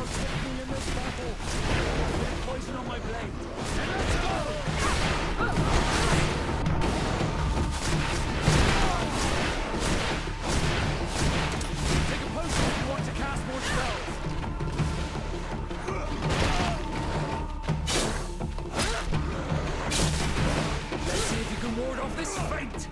protect me in this battle. Bit of poison on my blade. And let's go! Take a potion if you want to cast more spells. Let's see if you can ward off this fate.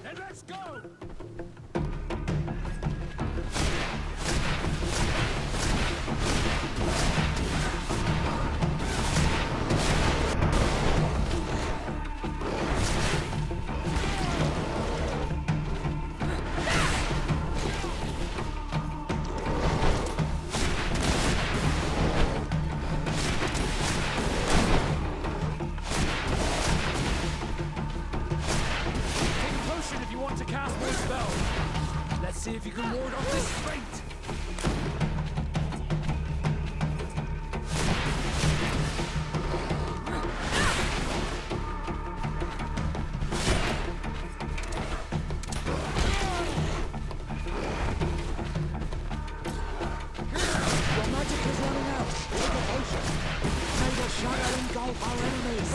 And let's go! If you want to cast more spells, let's see if you can ward off this fate. Your magic is running out. Take a potion. May the shadow engulf our enemies.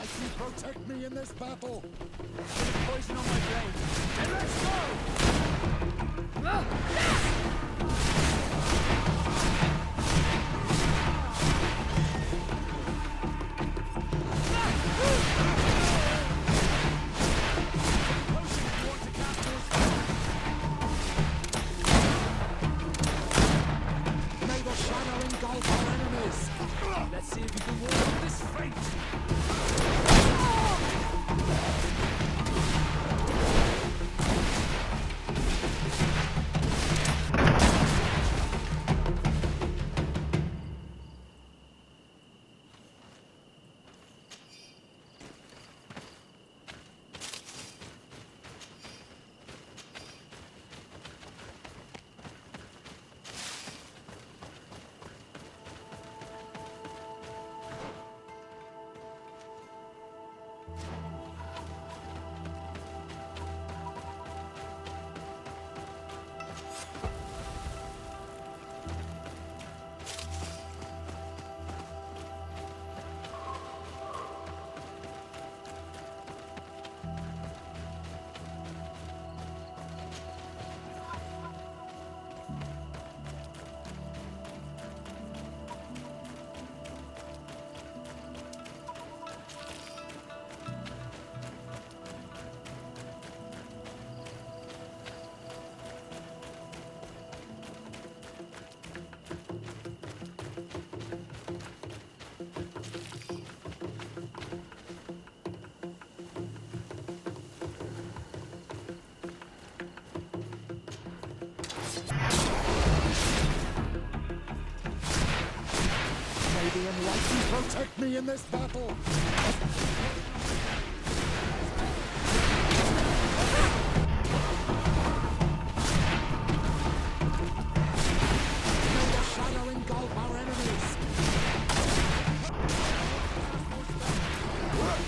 enlightened protect me in this battle. Poison on my blade. And let's go! May the shadow engulf our enemies. Let's see if you can ward off this fate. May the enlightened protect me in this battle. May the shadow engulf our enemies.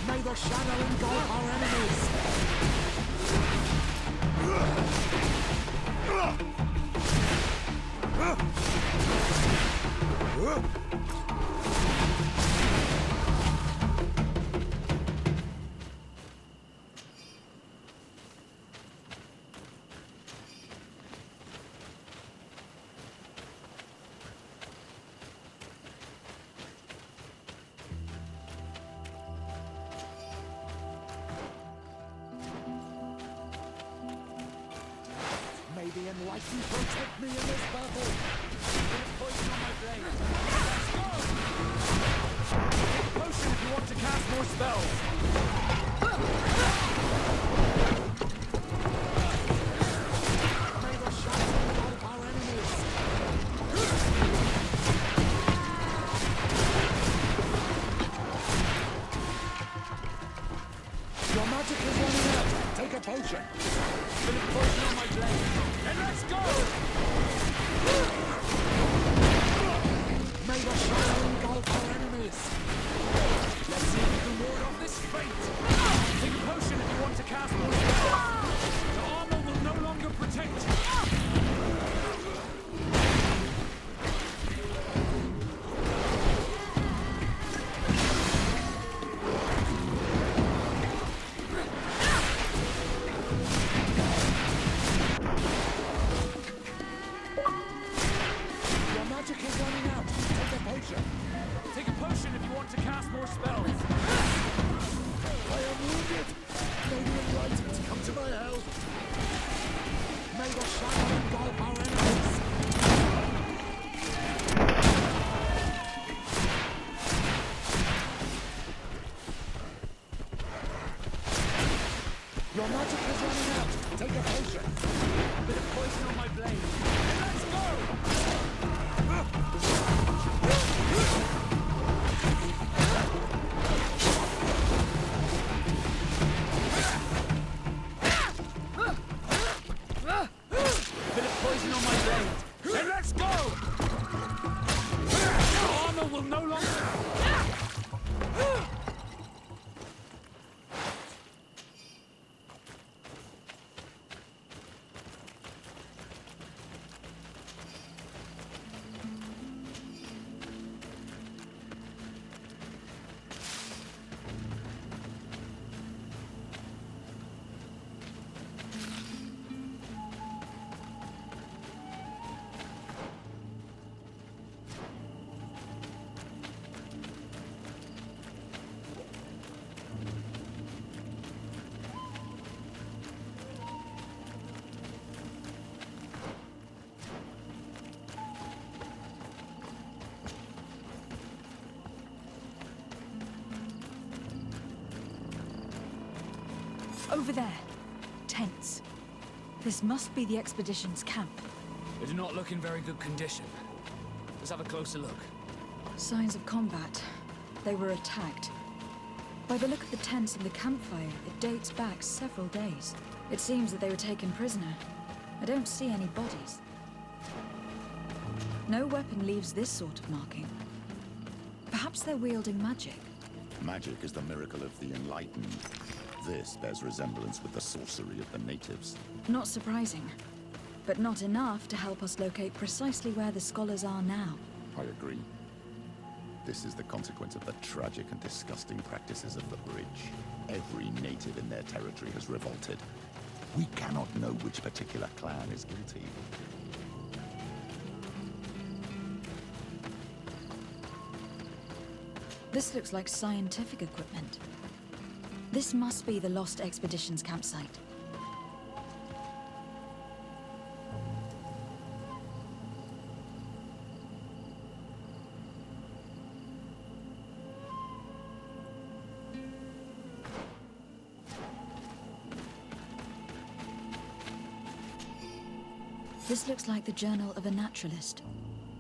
May the shadow engulf our enemies. May the enlightened protect me in this battle. Poison on my blade. Let's go! Take a potion if you want to cast more spells. May the shadow engulf our enemies. Your magic is running out. Take a potion. Bit of poison on my blade. And let's go! May the shadow engulf our enemies. Let's see if you can ward off this fate. Take a potion if you want to cast more Over there. Tents. This must be the expedition's camp. They do not look in very good condition. Let's have a closer look. Signs of combat. They were attacked. By the look of the tents and the campfire, it dates back several days. It seems that they were taken prisoner. I don't see any bodies. No weapon leaves this sort of marking. Perhaps they're wielding magic. Magic is the miracle of the enlightened. This bears resemblance with the sorcery of the natives. Not surprising, but not enough to help us locate precisely where the scholars are now. I agree. This is the consequence of the tragic and disgusting practices of the bridge. Every native in their territory has revolted. We cannot know which particular clan is guilty. This looks like scientific equipment. This must be the Lost Expedition's campsite. This looks like the journal of a naturalist.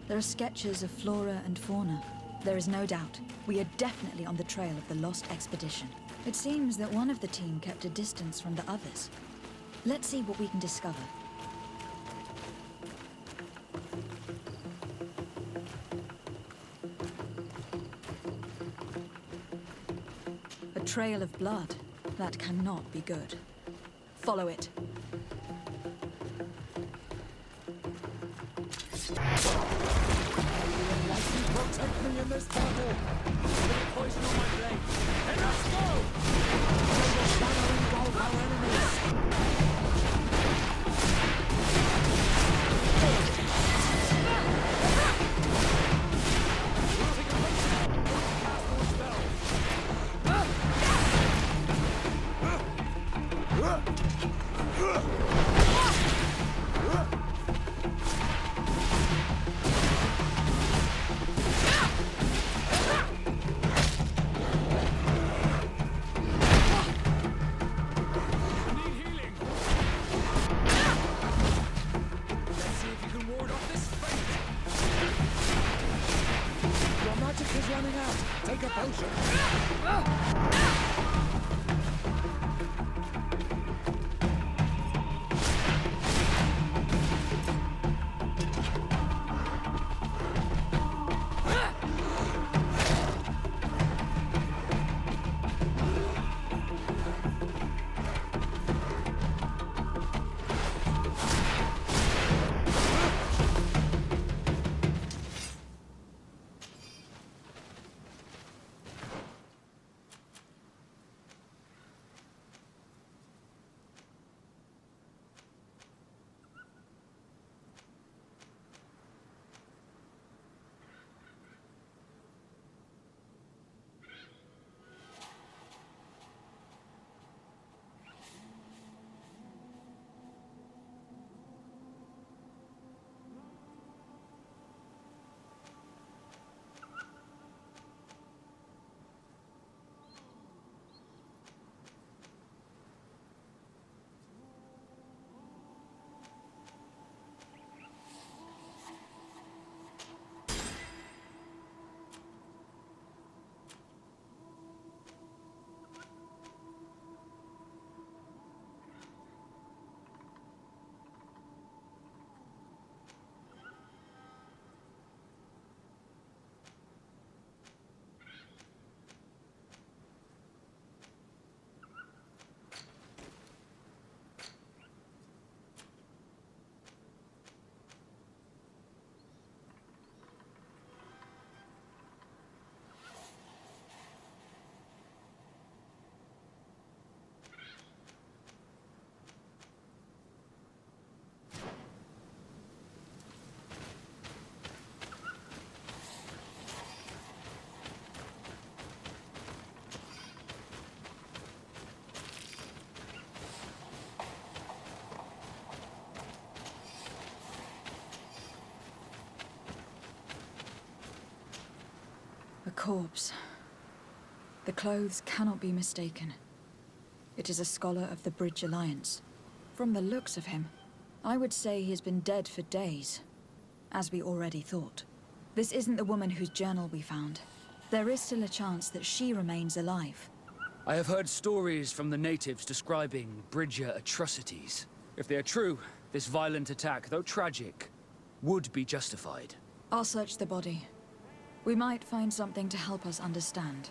There are sketches of flora and fauna. There is no doubt, we are definitely on the trail of the Lost Expedition. It seems that one of the team kept a distance from the others. Let's see what we can discover. A trail of blood. That cannot be good. Follow it. Protect me in this battle! Poison on my blade. And let's go! May the shadow engulf our enemies! Your magic is running out! Take a potion! A corpse. The clothes cannot be mistaken. It is a scholar of the Bridge Alliance. From the looks of him, I would say he has been dead for days, as we already thought. This isn't the woman whose journal we found. There is still a chance that she remains alive. I have heard stories from the natives describing Bridger atrocities. If they are true, this violent attack, though tragic, would be justified. I'll search the body. We might find something to help us understand.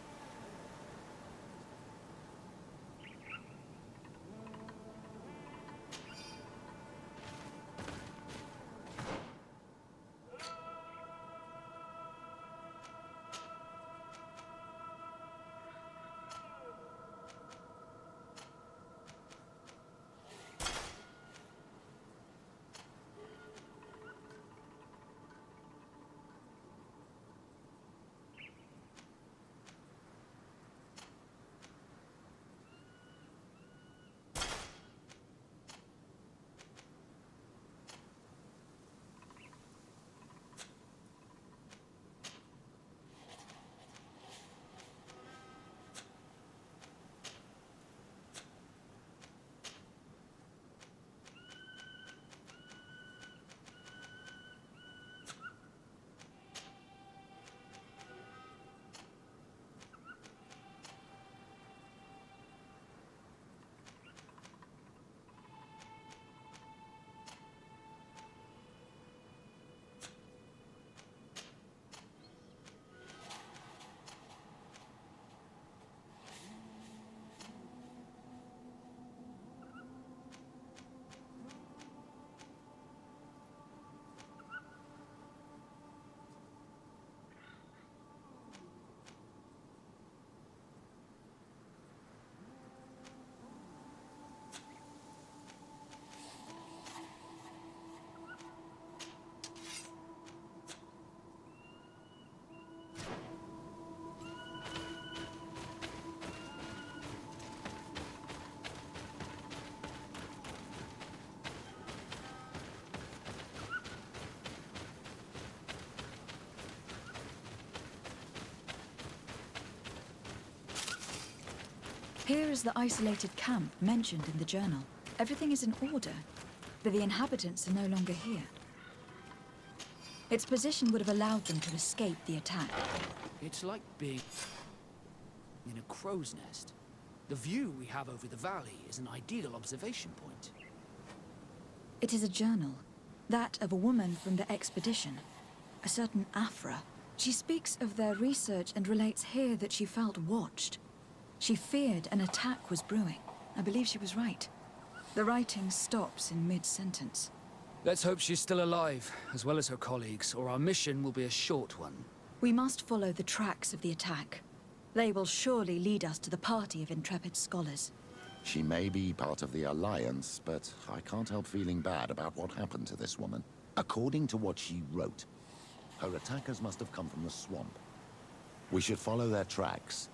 Here is the isolated camp mentioned in the journal. Everything is in order, but the inhabitants are no longer here. Its position would have allowed them to escape the attack. It's like being in a crow's nest. The view we have over the valley is an ideal observation point. It is a journal, that of a woman from the expedition, a certain Afra. She speaks of their research and relates here that she felt watched. She feared an attack was brewing. I believe she was right. The writing stops in mid-sentence. Let's hope she's still alive, as well as her colleagues, or our mission will be a short one. We must follow the tracks of the attack. They will surely lead us to the party of intrepid scholars. She may be part of the Alliance, but I can't help feeling bad about what happened to this woman. According to what she wrote, her attackers must have come from the swamp. We should follow their tracks.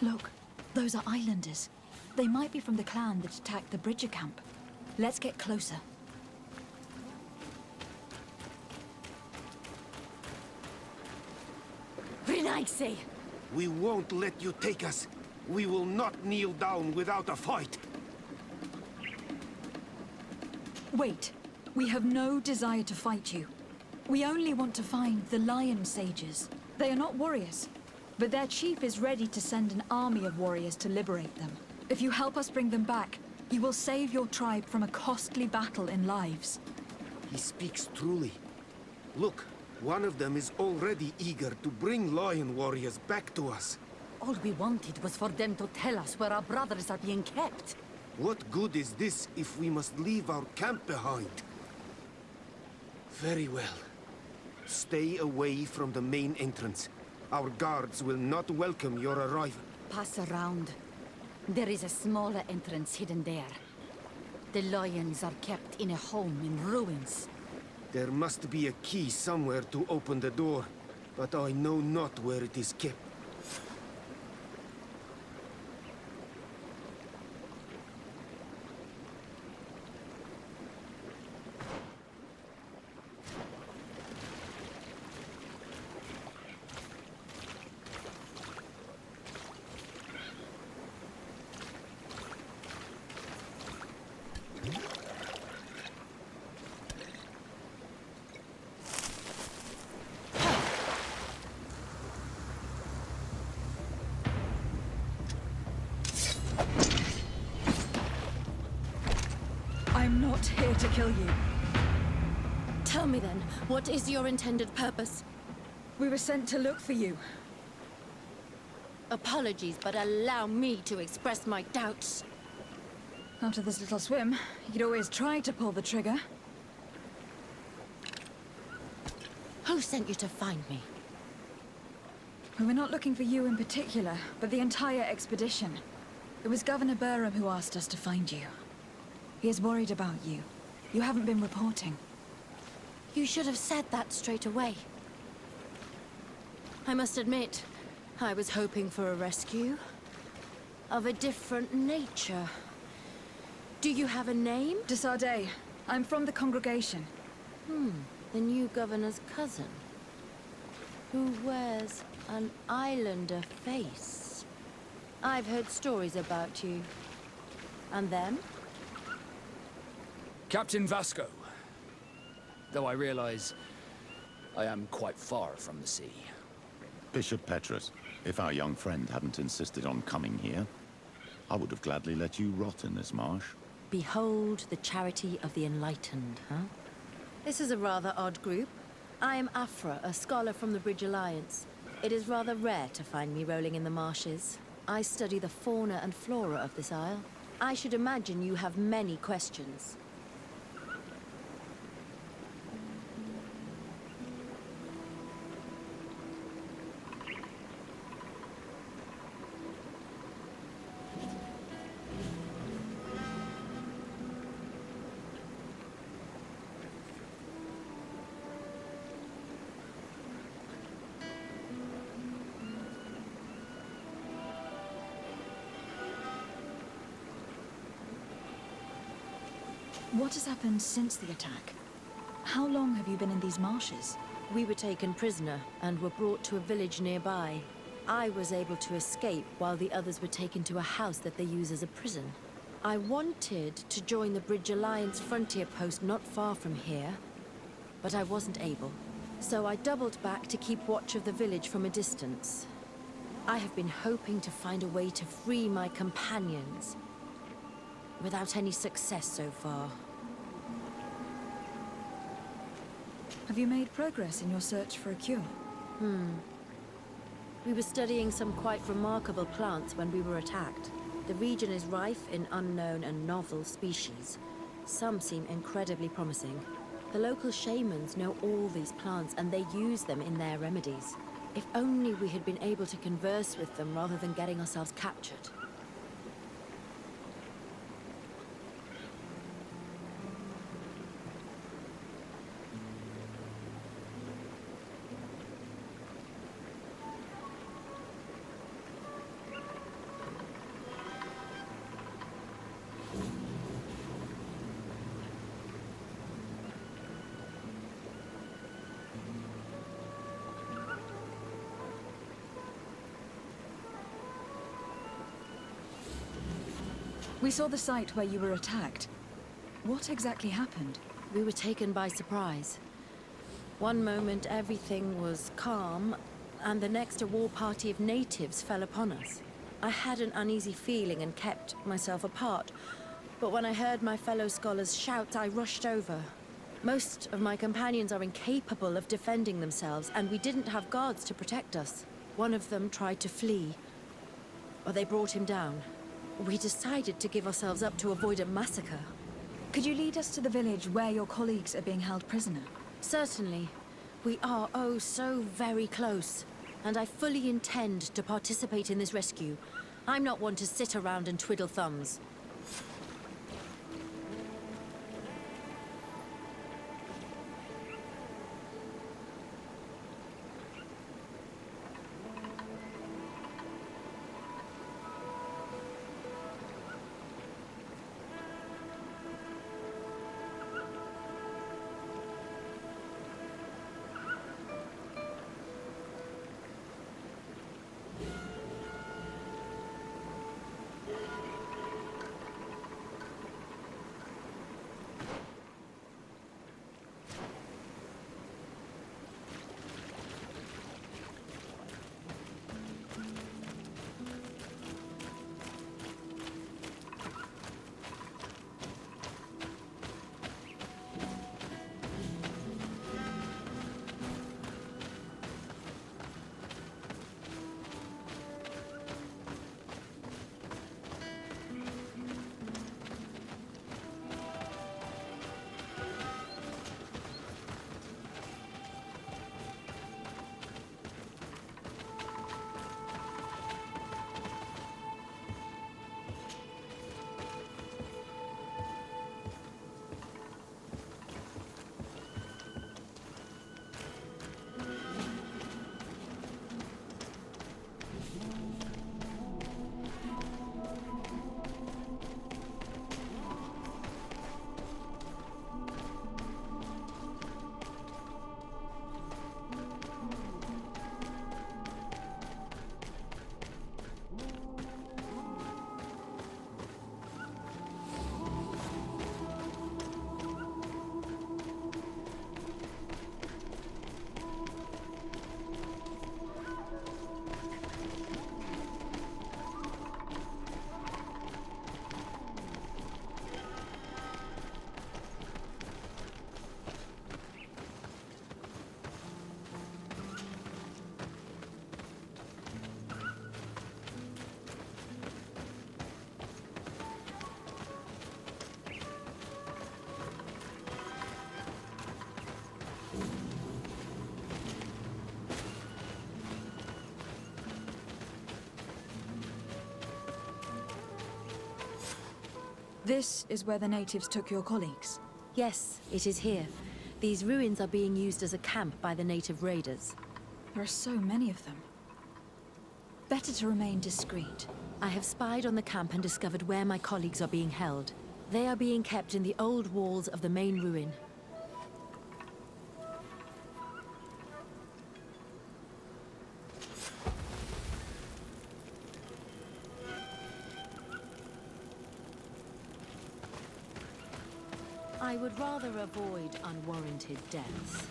Look, those are islanders. They might be from the clan that attacked the Bridger camp. Let's get closer. I say. We won't let you take us. We will not kneel down without a fight. Wait. We have no desire to fight you. We only want to find the Lion Sages. They are not warriors, but their chief is ready to send an army of warriors to liberate them. If you help us bring them back, you will save your tribe from a costly battle in lives. He speaks truly. Look, one of them is already eager to bring lion warriors back to us. All we wanted was for them to tell us where our brothers are being kept. What good is this if we must leave our camp behind? Very well. Stay away from the main entrance. Our guards will not welcome your arrival. Pass around. There is a smaller entrance hidden there. The lions are kept in a home in ruins. There must be a key somewhere to open the door, but I know not where it is kept. I'm not here to kill you. Tell me then, what is your intended purpose? We were sent to look for you. Apologies, but allow me to express my doubts. After this little swim, you could always try to pull the trigger. Who sent you to find me? We were not looking for you in particular, but the entire expedition. It was Governor Burham who asked us to find you. He is worried about you. You haven't been reporting. You should have said that straight away. I must admit, I was hoping for a rescue. Of a different nature. Do you have a name? Desardet. I'm from the congregation. The new governor's cousin. Who wears an islander face. I've heard stories about you. And them? Captain Vasco. Though I realize I am quite far from the sea. Bishop Petrus, if our young friend hadn't insisted on coming here, I would have gladly let you rot in this marsh. Behold the charity of the enlightened, huh? This is a rather odd group. I am Afra, a scholar from the Bridge Alliance. It is rather rare to find me rolling in the marshes. I study the fauna and flora of this isle. I should imagine you have many questions. What has happened since the attack? How long have you been in these marshes? We were taken prisoner and were brought to a village nearby. I was able to escape while the others were taken to a house that they use as a prison. I wanted to join the Bridge Alliance frontier post not far from here, but I wasn't able. So I doubled back to keep watch of the village from a distance. I have been hoping to find a way to free my companions, without any success so far. Have you made progress in your search for a cure? We were studying some quite remarkable plants when we were attacked. The region is rife in unknown and novel species. Some seem incredibly promising. The local shamans know all these plants and they use them in their remedies. If only we had been able to converse with them rather than getting ourselves captured. We saw the site where you were attacked. What exactly happened? We were taken by surprise. One moment everything was calm, and the next a war party of natives fell upon us. I had an uneasy feeling and kept myself apart, but when I heard my fellow scholars shout, I rushed over. Most of my companions are incapable of defending themselves, and we didn't have guards to protect us. One of them tried to flee, but they brought him down. We decided to give ourselves up to avoid a massacre. Could you lead us to the village where your colleagues are being held prisoner? Certainly. We are, oh, so very close. And I fully intend to participate in this rescue. I'm not one to sit around and twiddle thumbs. This is where the natives took your colleagues. Yes, it is here. These ruins are being used as a camp by the native raiders. There are so many of them. Better to remain discreet. I have spied on the camp and discovered where my colleagues are being held. They are being kept in the old walls of the main ruin. I would rather avoid unwarranted deaths.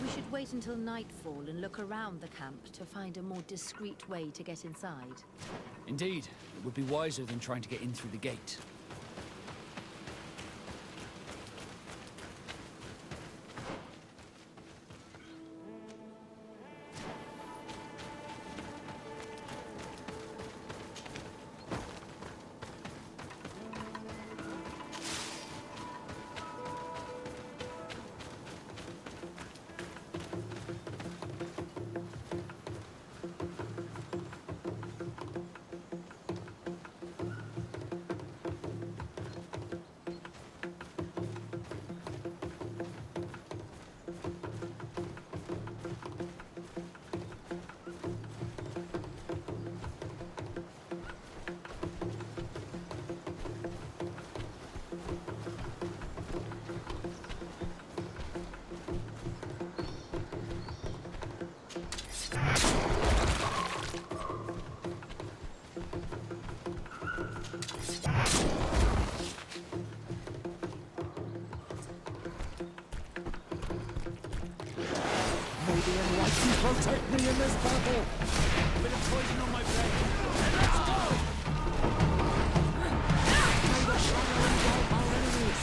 We should wait until nightfall and look around the camp to find a more discreet way to get inside. Indeed, it would be wiser than trying to get in through the gate. Bit of poison on my blade. And let's go! May the shadow engulf our enemies.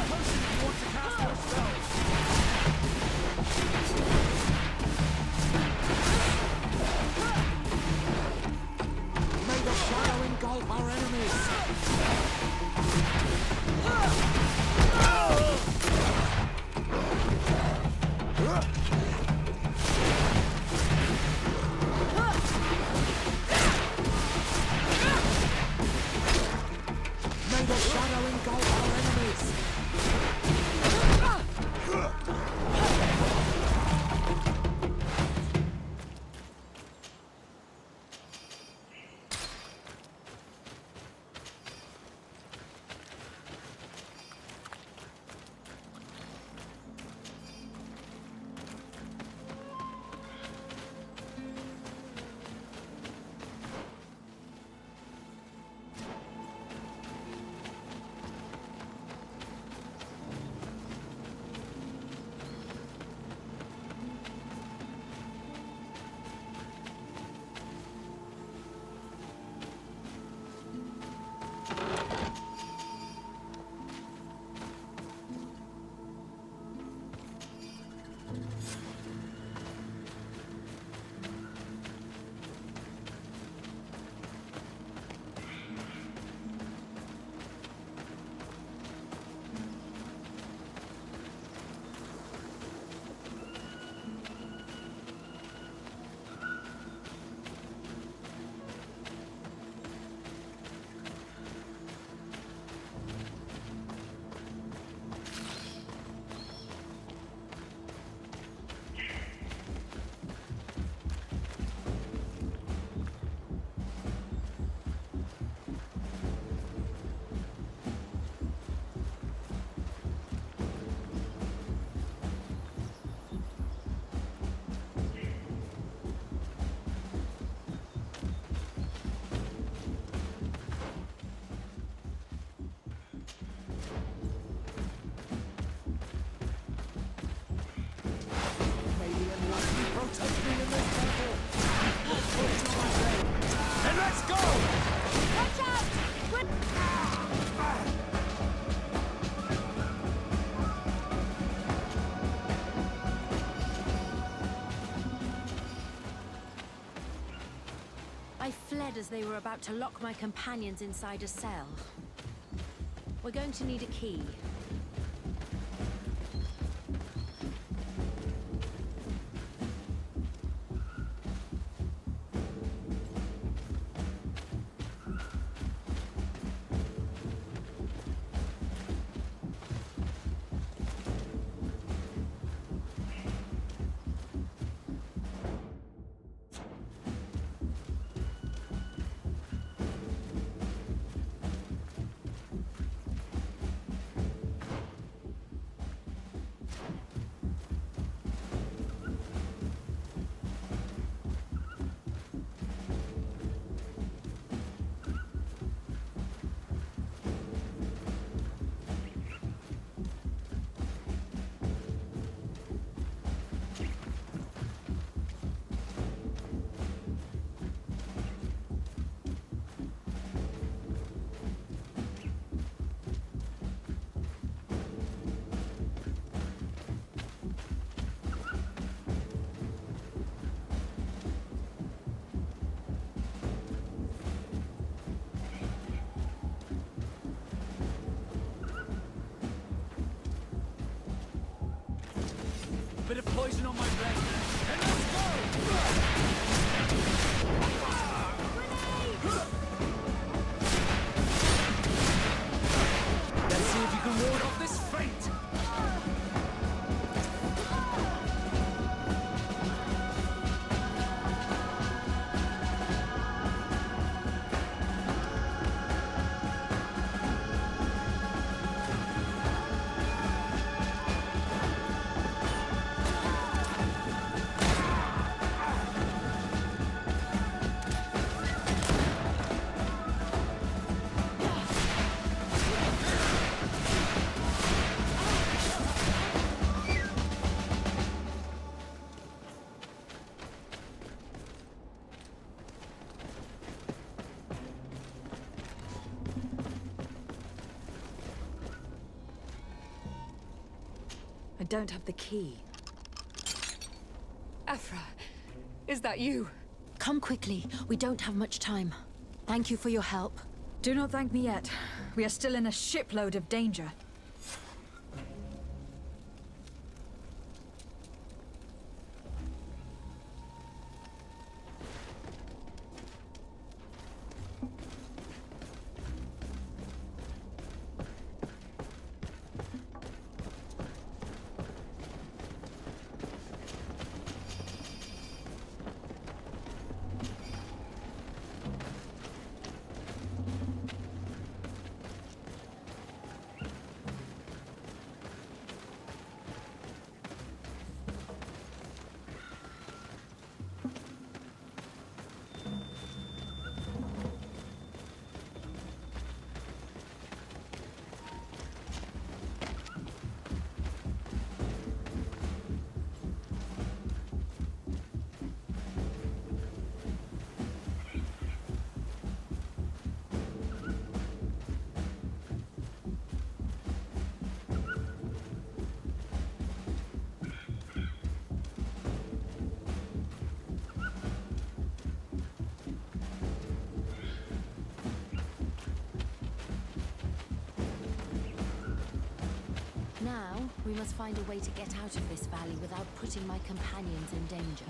Potion if you want to cast your spells. May the shadow engulf our enemies. May the shadow engulf our enemies. May the enlightened protect me in this battle. Poison on my blade. And let's go! Watch out! I fled as they were about to lock my companions inside a cell. We're going to need a key. Bit of poison on my blade. And let's go! Let's see if you can ward off this fate! don't have the key. Afra, is that you? Come quickly. We don't have much time. Thank you for your help. Do not thank me yet. We are still in a shipload of danger. Now, we must find a way to get out of this valley without putting my companions in danger.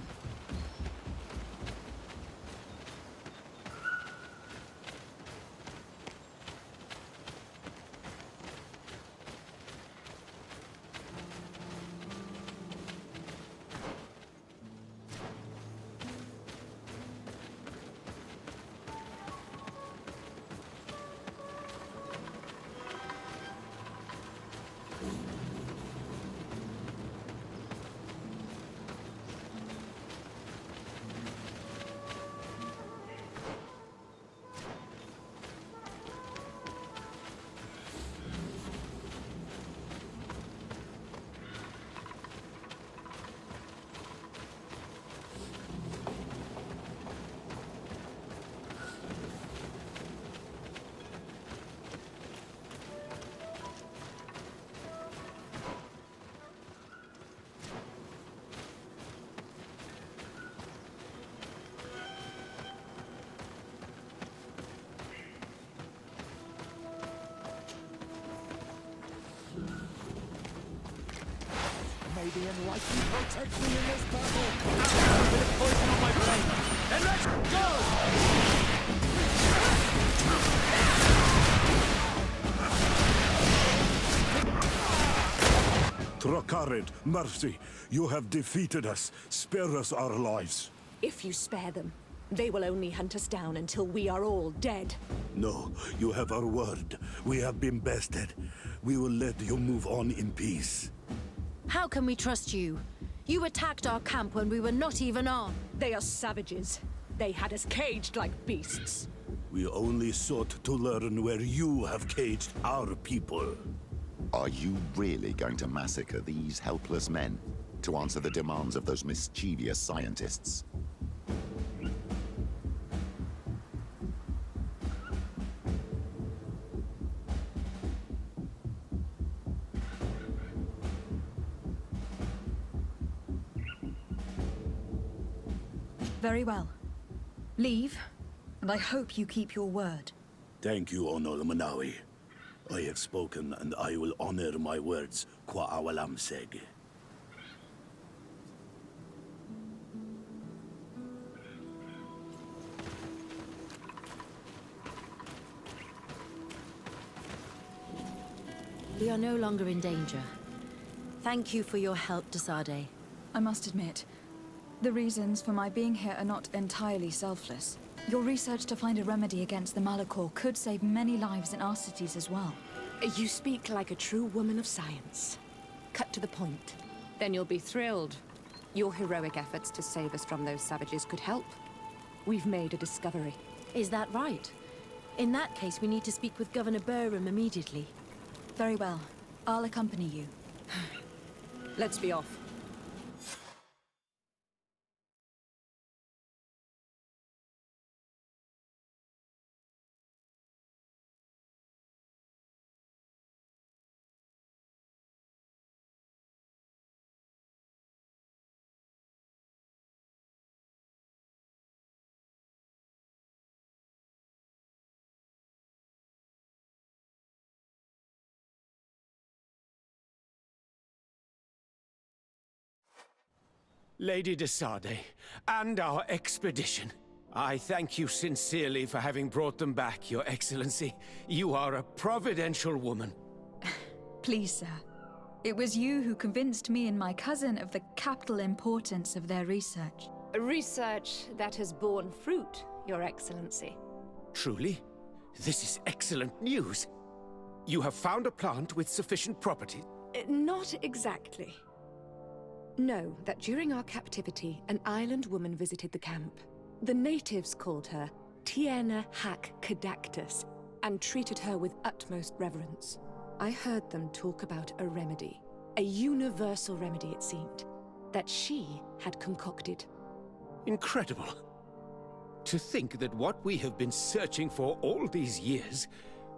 May the enlightened protect me in this battle! A bit of poison on my blade. Then let's go! Trakarid, mercy, you have defeated us. Spare us our lives. If you spare them, they will only hunt us down until we are all dead. No, you have our word. We have been bested. We will let you move on in peace. How can we trust you? You attacked our camp when we were not even armed. They are savages. They had us caged like beasts. We only sought to learn where you have caged our people. Are you really going to massacre these helpless men to answer the demands of those mischievous scientists? Very well. Leave, and I hope you keep your word. Thank you, Onol Manawi. I have spoken, and I will honor my words, Kwa awalam seg. We are no longer in danger. Thank you for your help, Desade. I must admit, the reasons for my being here are not entirely selfless. Your research to find a remedy against the Malachor could save many lives in our cities as well. You speak like a true woman of science. Cut to the point. Then you'll be thrilled. Your heroic efforts to save us from those savages could help. We've made a discovery. Is that right? In that case, we need to speak with Governor Burham immediately. Very well. I'll accompany you. Let's be off. Lady de Sade, and our expedition. I thank you sincerely for having brought them back, Your Excellency. You are a providential woman. Please, sir. It was you who convinced me and my cousin of the capital importance of their research. Research that has borne fruit, Your Excellency. Truly? This is excellent news. You have found a plant with sufficient property. Not exactly. Know that during our captivity, an island woman visited the camp. The natives called her Tiena Hac Cadactus and treated her with utmost reverence. I heard them talk about a remedy, a universal remedy it seemed, that she had concocted. Incredible. To think that what we have been searching for all these years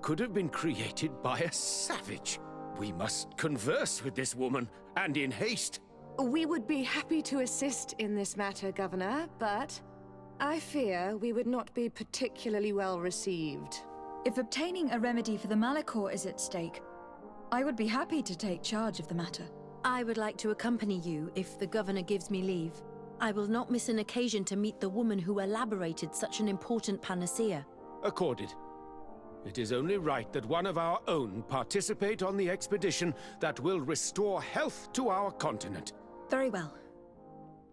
could have been created by a savage. We must converse with this woman, and in haste. We would be happy to assist in this matter, Governor, but I fear we would not be particularly well received. If obtaining a remedy for the Malachor is at stake, I would be happy to take charge of the matter. I would like to accompany you if the governor gives me leave. I will not miss an occasion to meet the woman who elaborated such an important panacea. Accorded. It is only right that one of our own participate on the expedition that will restore health to our continent. Very well.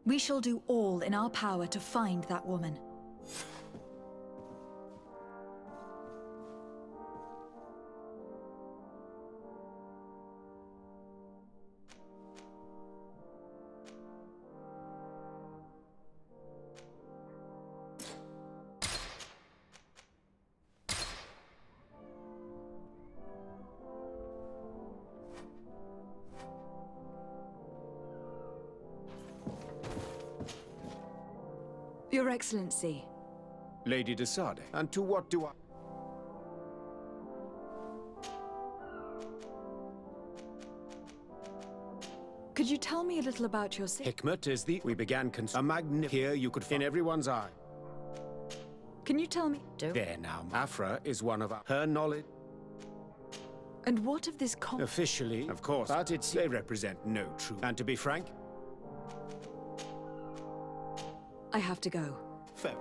We shall do all in our power to find that woman. Your Excellency. Lady de Sade, and to what do I... Could you tell me a little about your Hikmet is the... We began a magnet here you could find in everyone's eye. Can you tell me? There now. Afra is one of our... Her knowledge... And what of this Officially, of course, but they represent no truth. And to be frank... I have to go. Fair.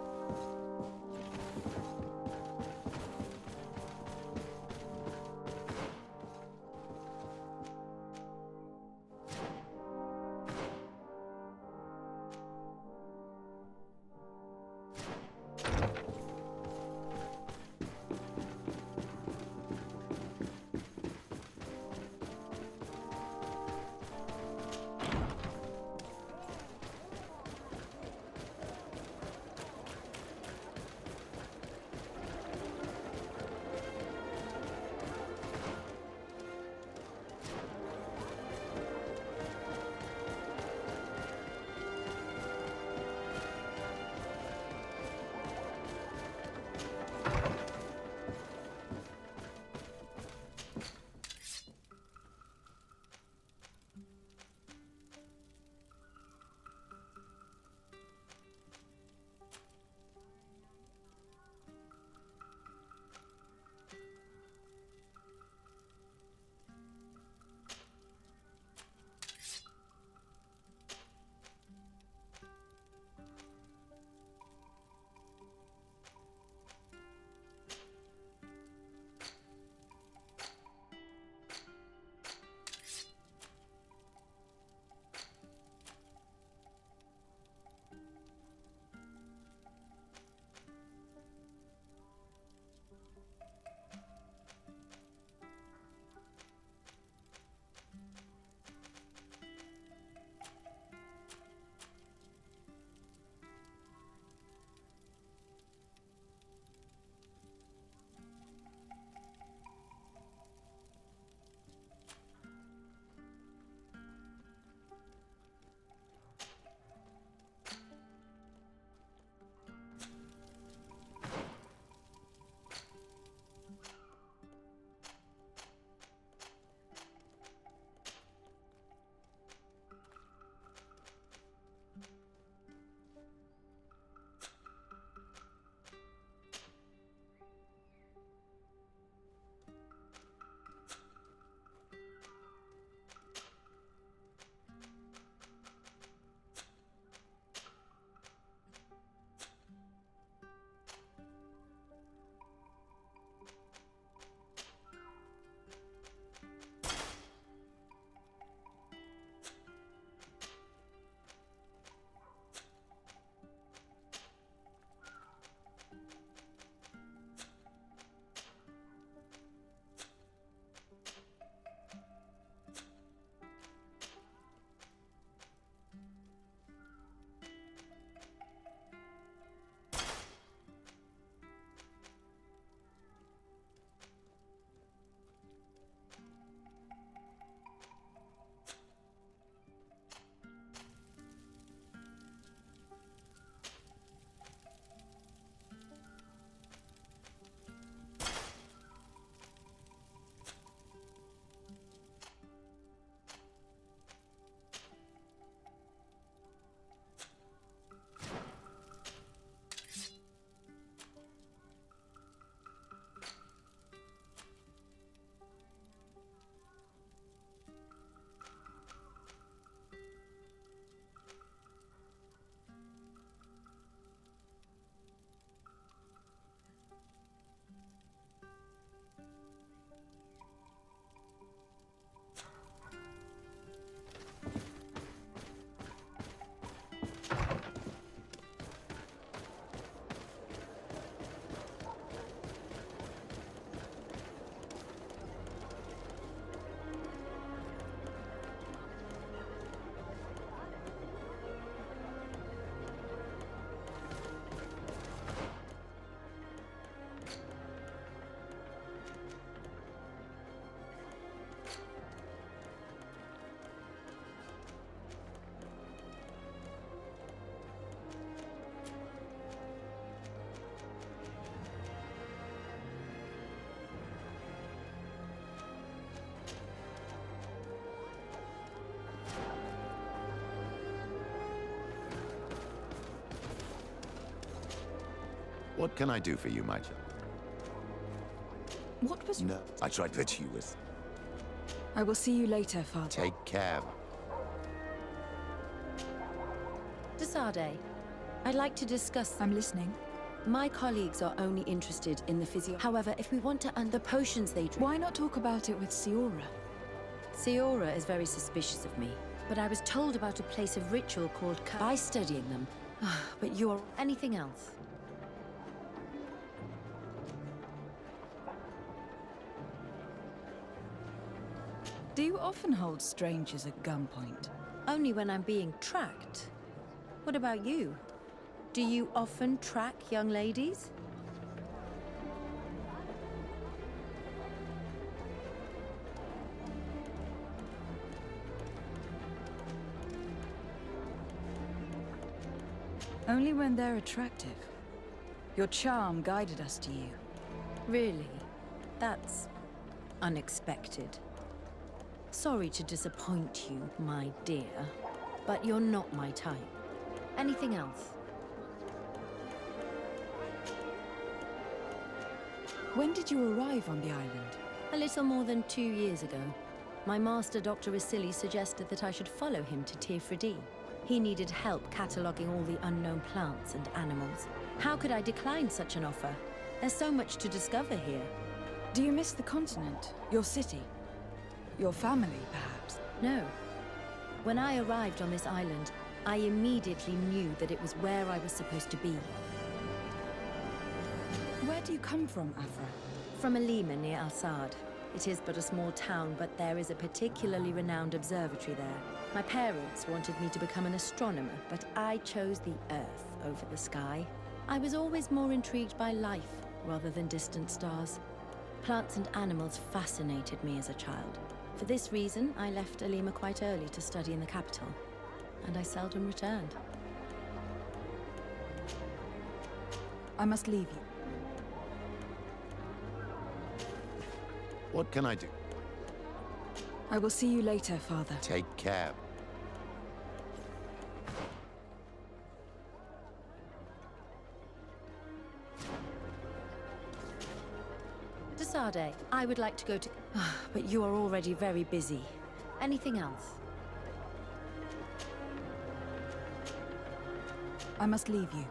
What can I do for you, my child? What was... No, I tried that you was. I will see you later, Father. Take care. Desade, I'd like to discuss... I'm listening. My colleagues are only interested in the physio... However, if we want to the potions they drink... Why not talk about it with Siora? Siora is very suspicious of me, but I was told about a place of ritual called by studying them. But you are... Anything else? Do you often hold strangers at gunpoint? Only when I'm being tracked. What about you? Do you often track young ladies? Only when they're attractive. Your charm guided us to you. Really? That's unexpected. Sorry to disappoint you, my dear, but you're not my type. Anything else? When did you arrive on the island? A little more than 2 years ago. My master, Dr. Isili, suggested that I should follow him to Tirfredi. He needed help cataloguing all the unknown plants and animals. How could I decline such an offer? There's so much to discover here. Do you miss the continent? Your city? Your family, perhaps? No. When I arrived on this island, I immediately knew that it was where I was supposed to be. Where do you come from, Afra? From Alima near Al-Sad. It is but a small town, but there is a particularly renowned observatory there. My parents wanted me to become an astronomer, but I chose the Earth over the sky. I was always more intrigued by life rather than distant stars. Plants and animals fascinated me as a child. For this reason, I left Alima quite early to study in the capital, and I seldom returned. I must leave you. What can I do? I will see you later, Father. Take care. Desade, I would like to go to... But you are already very busy. Anything else? I must leave you.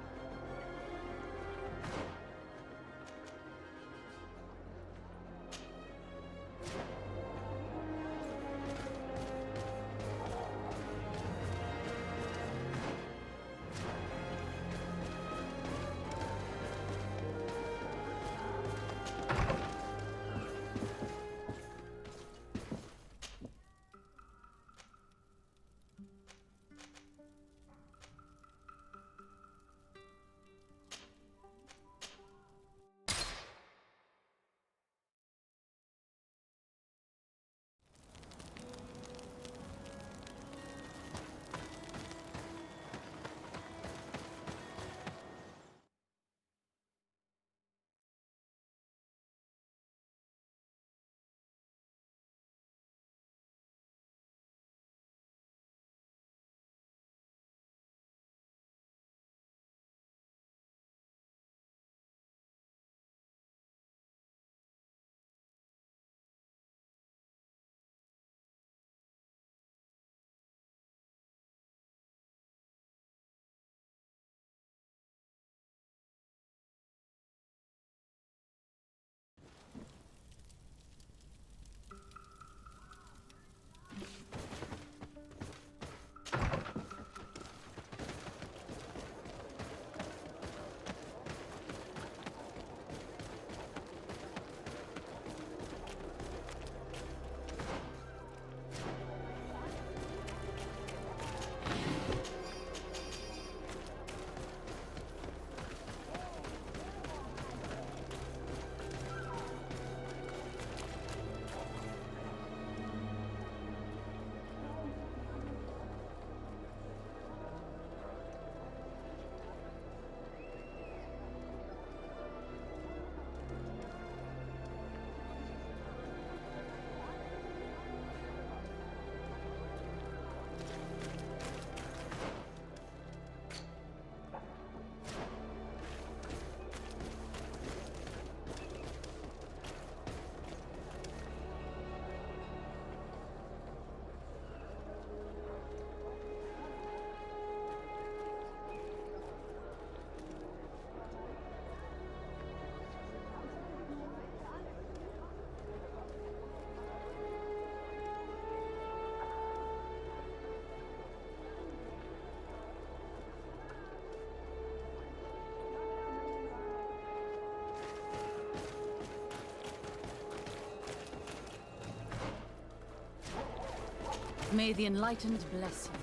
May the Enlightened bless you.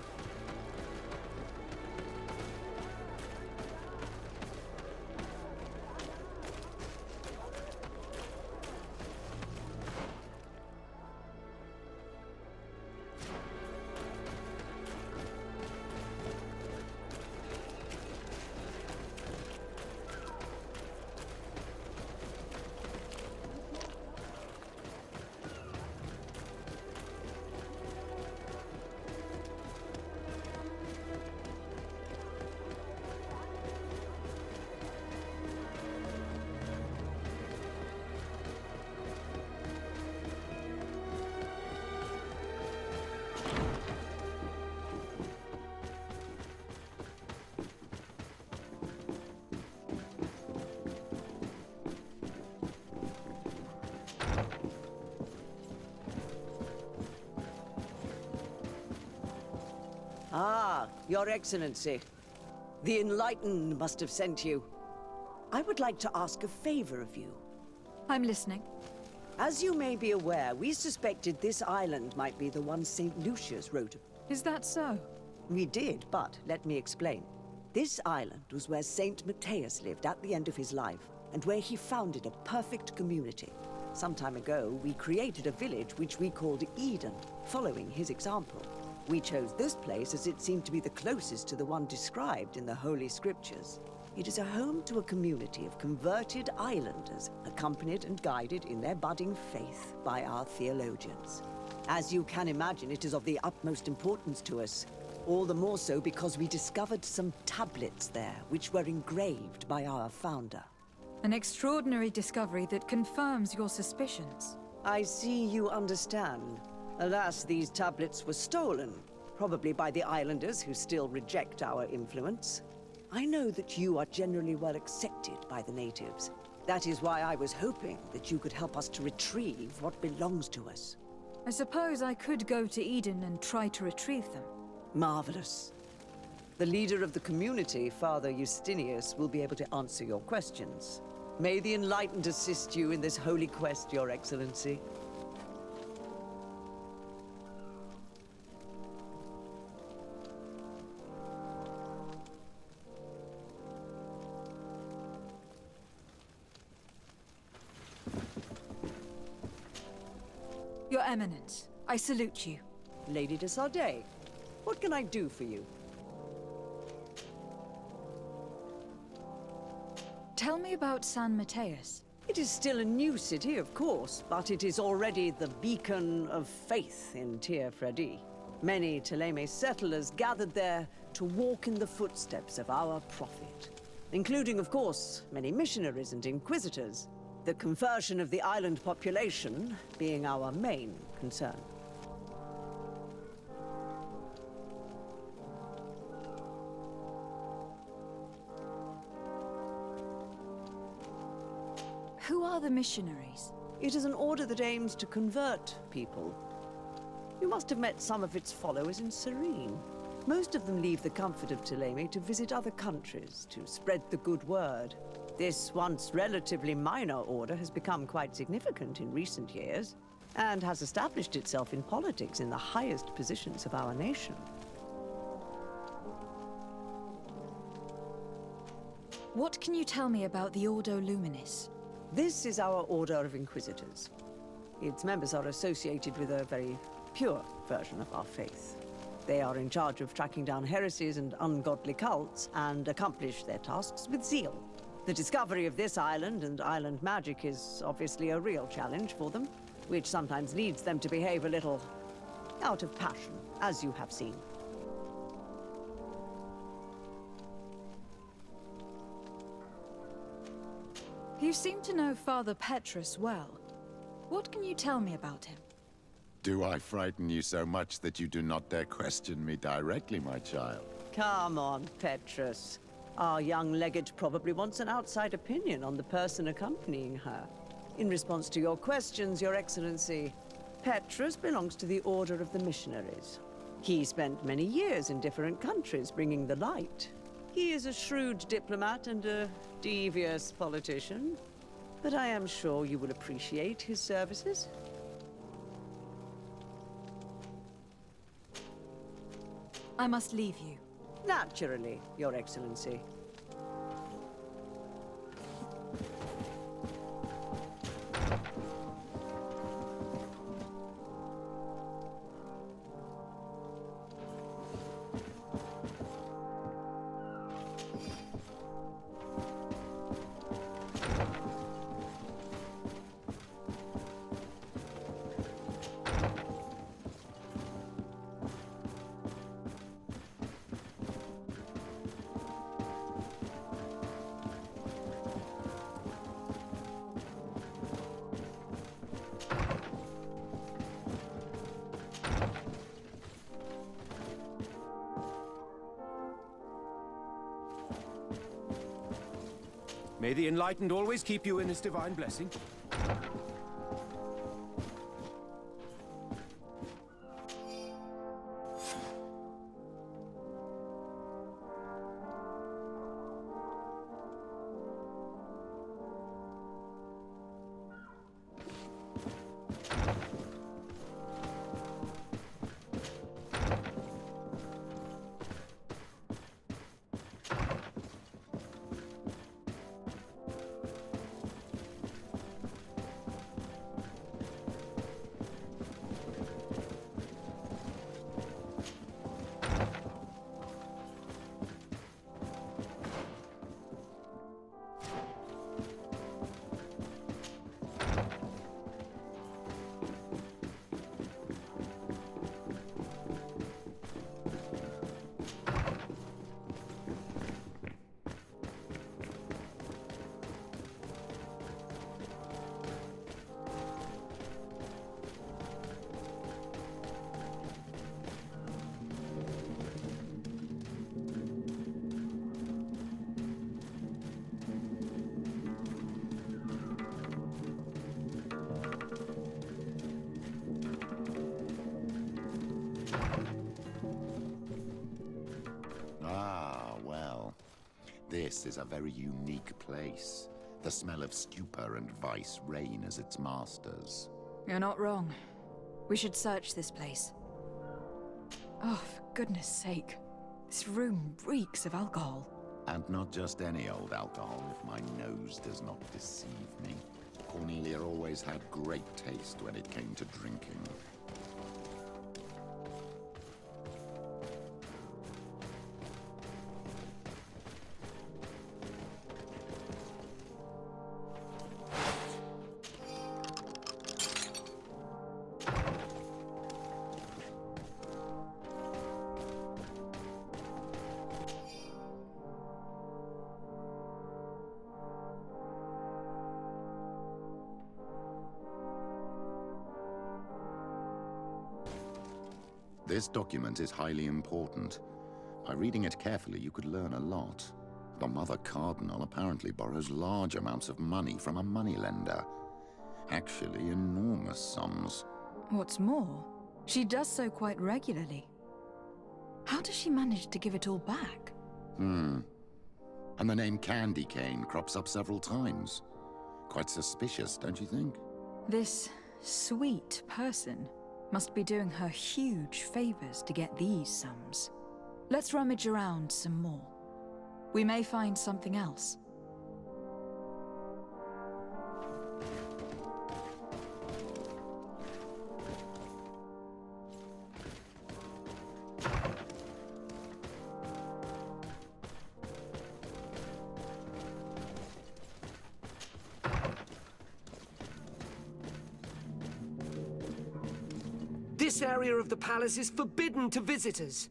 Ah, Your Excellency. The Enlightened must have sent you. I would like to ask a favor of you. I'm listening. As you may be aware, we suspected this island might be the one St. Lucius wrote of. Is that so? We did, but let me explain. This island was where St. Matthias lived at the end of his life, and where he founded a perfect community. Some time ago, we created a village which we called Eden, following his example. We chose this place as it seemed to be the closest to the one described in the Holy Scriptures. It is a home to a community of converted islanders, accompanied and guided in their budding faith by our theologians. As you can imagine, it is of the utmost importance to us. All the more so because we discovered some tablets there, which were engraved by our founder. An extraordinary discovery that confirms your suspicions. I see you understand. Alas, these tablets were stolen, probably by the islanders who still reject our influence. I know that you are generally well accepted by the natives. That is why I was hoping that you could help us to retrieve what belongs to us. I suppose I could go to Eden and try to retrieve them. Marvelous. The leader of the community, Father Justinius, will be able to answer your questions. May the Enlightened assist you in this holy quest, Your Excellency. Your Eminence, I salute you. Lady de Sardet, what can I do for you? Tell me about San Matthias. It is still a new city, of course, but it is already the beacon of faith in Tir Fredi. Many Thélème settlers gathered there to walk in the footsteps of our prophet, including, of course, many missionaries and inquisitors. The conversion of the island population being our main concern. Who are the missionaries? It is an order that aims to convert people. You must have met some of its followers in Serene. Most of them leave the comfort of Thélème to visit other countries, to spread the good word. This once relatively minor order has become quite significant in recent years, and has established itself in politics in the highest positions of our nation. What can you tell me about the Ordo Luminis? This is our Order of Inquisitors. Its members are associated with a very pure version of our faith. They are in charge of tracking down heresies and ungodly cults, and accomplish their tasks with zeal. The discovery of this island and island magic is obviously a real challenge for them, which sometimes leads them to behave a little out of passion, as you have seen. You seem to know Father Petrus well. What can you tell me about him? Do I frighten you so much that you do not dare question me directly, my child? Come on, Petrus. Our young legate probably wants an outside opinion on the person accompanying her. In response to your questions, Your Excellency, Petrus belongs to the Order of the Missionaries. He spent many years in different countries bringing the light. He is a shrewd diplomat and a devious politician, but I am sure you will appreciate his services. I must leave you. Naturally, Your Excellency. May the Enlightened always keep you in his divine blessing. This is a very unique place. The smell of stupor and vice reign as its masters. You're not wrong. We should search this place. Oh, for goodness sake. This room reeks of alcohol. And not just any old alcohol, if my nose does not deceive me. Cornelia always had great taste when it came to drinking. This document is highly important. By reading it carefully, you could learn a lot. The Mother Cardinal apparently borrows large amounts of money from a moneylender. Actually, enormous sums. What's more, she does so quite regularly. How does she manage to give it all back? And the name Candy Cane crops up several times. Quite suspicious, don't you think? This sweet person must be doing her huge favors to get these sums. Let's rummage around some more. We may find something else. This area of the palace is forbidden to visitors,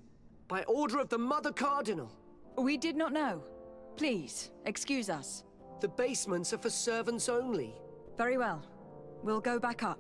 by order of the Mother Cardinal. We did not know. Please, excuse us. The basements are for servants only. Very well. We'll go back up.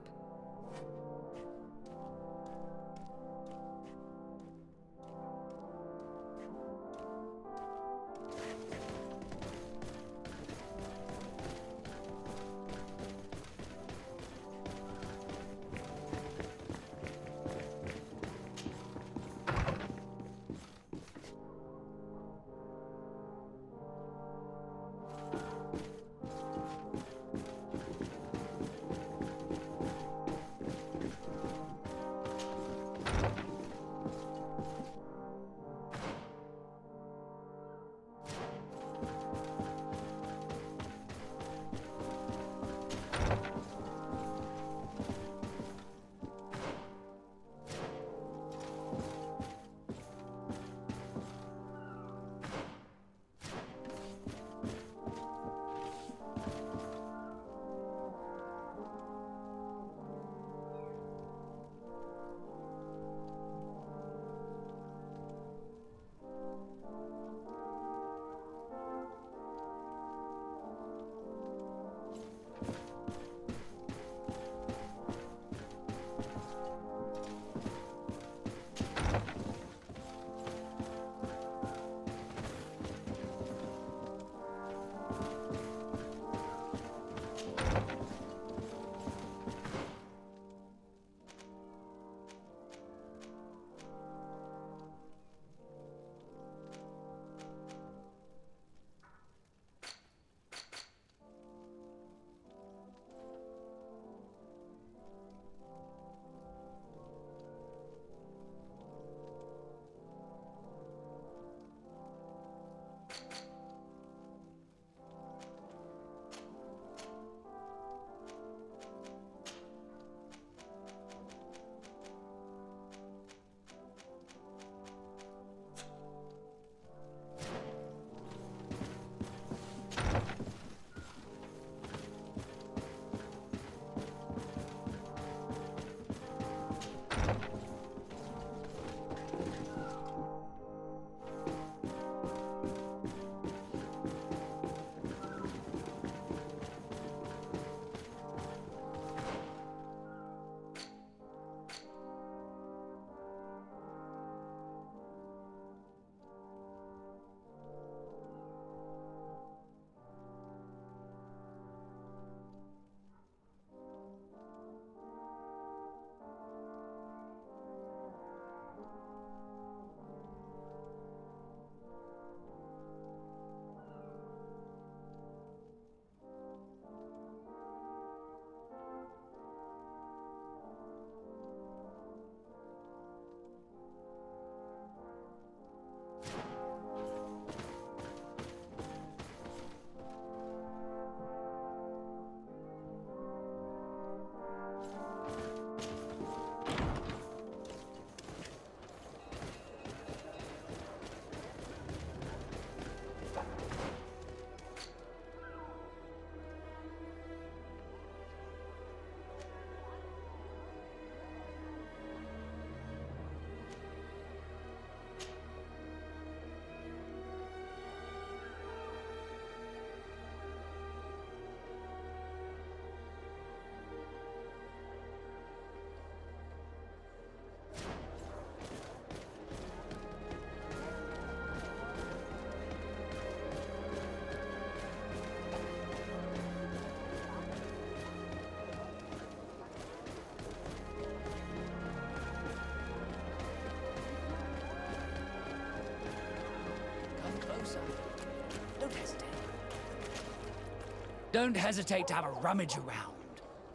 Don't hesitate to have a rummage around.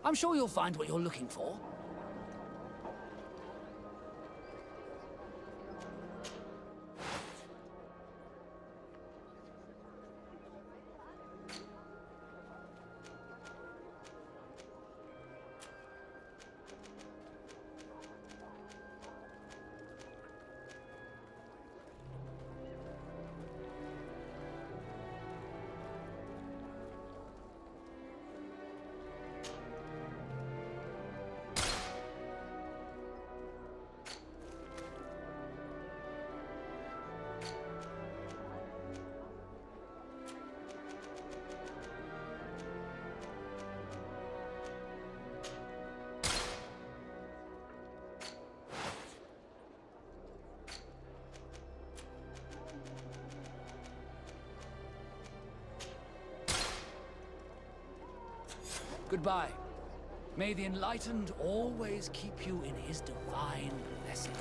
I'm sure you'll find what you're looking for. Goodbye. May the Enlightened always keep you in his divine blessing.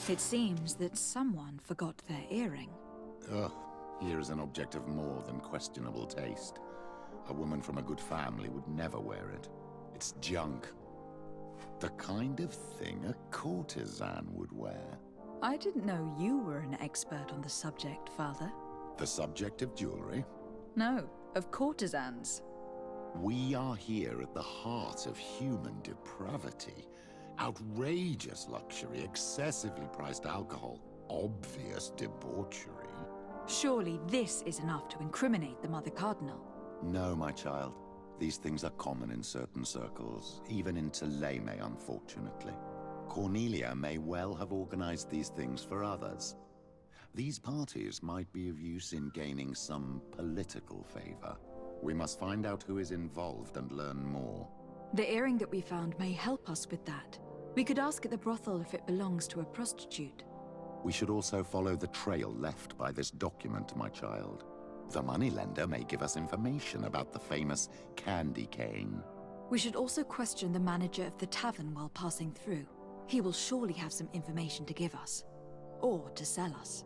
It seems that someone forgot their earring. Ugh, here is an object of more than questionable taste. A woman from a good family would never wear it. It's junk. The kind of thing a courtesan would wear. I didn't know you were an expert on the subject, Father. The subject of jewelry? No, of courtesans. We are here at the heart of human depravity. Outrageous luxury, excessively priced alcohol, obvious debauchery. Surely this is enough to incriminate the Mother Cardinal. No, my child. These things are common in certain circles, even in Thélème, unfortunately. Cornelia may well have organized these things for others. These parties might be of use in gaining some political favor. We must find out who is involved and learn more. The earring that we found may help us with that. We could ask at the brothel if it belongs to a prostitute. We should also follow the trail left by this document, my child. The moneylender may give us information about the famous candy cane. We should also question the manager of the tavern while passing through. He will surely have some information to give us. Or to sell us.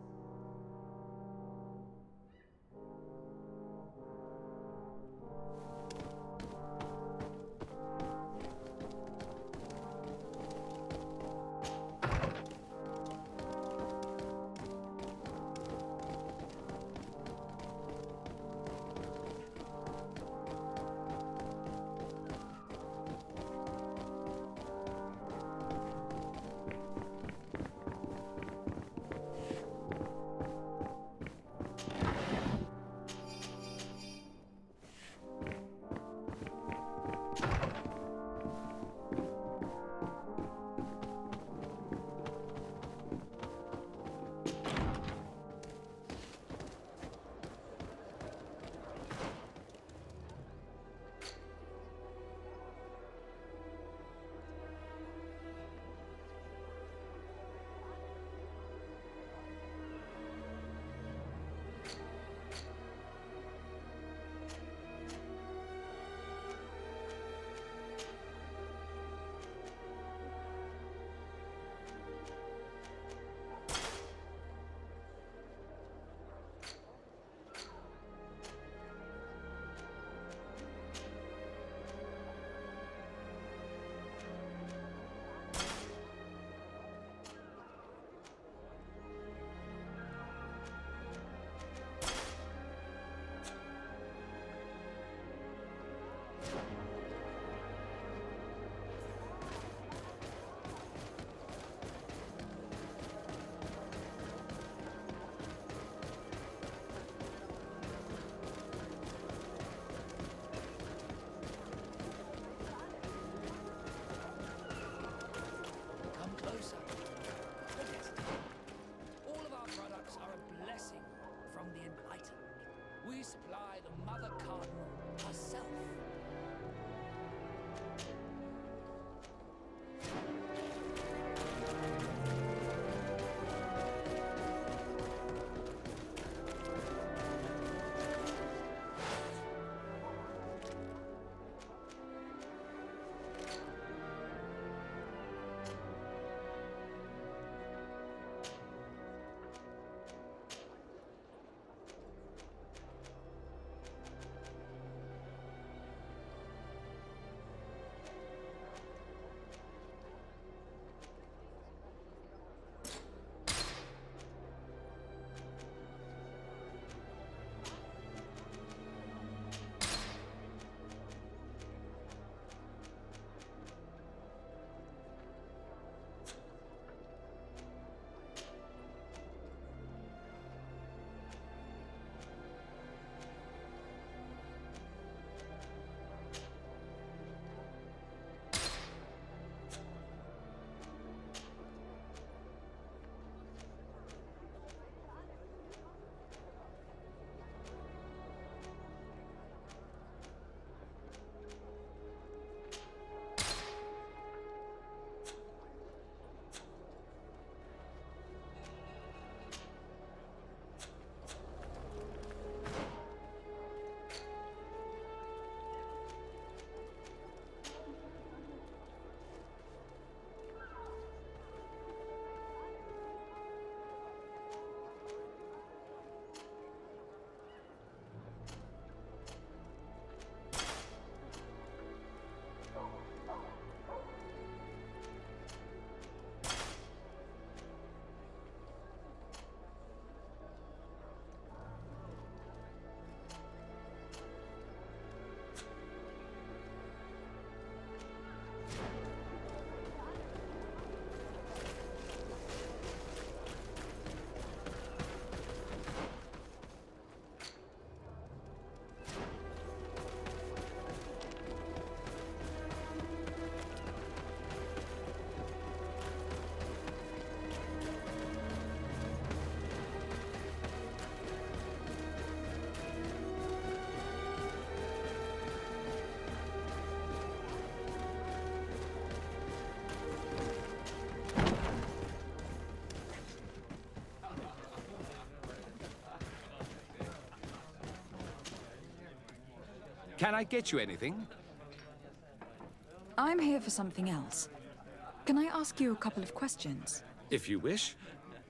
Can I get you anything? I'm here for something else. Can I ask you a couple of questions? If you wish.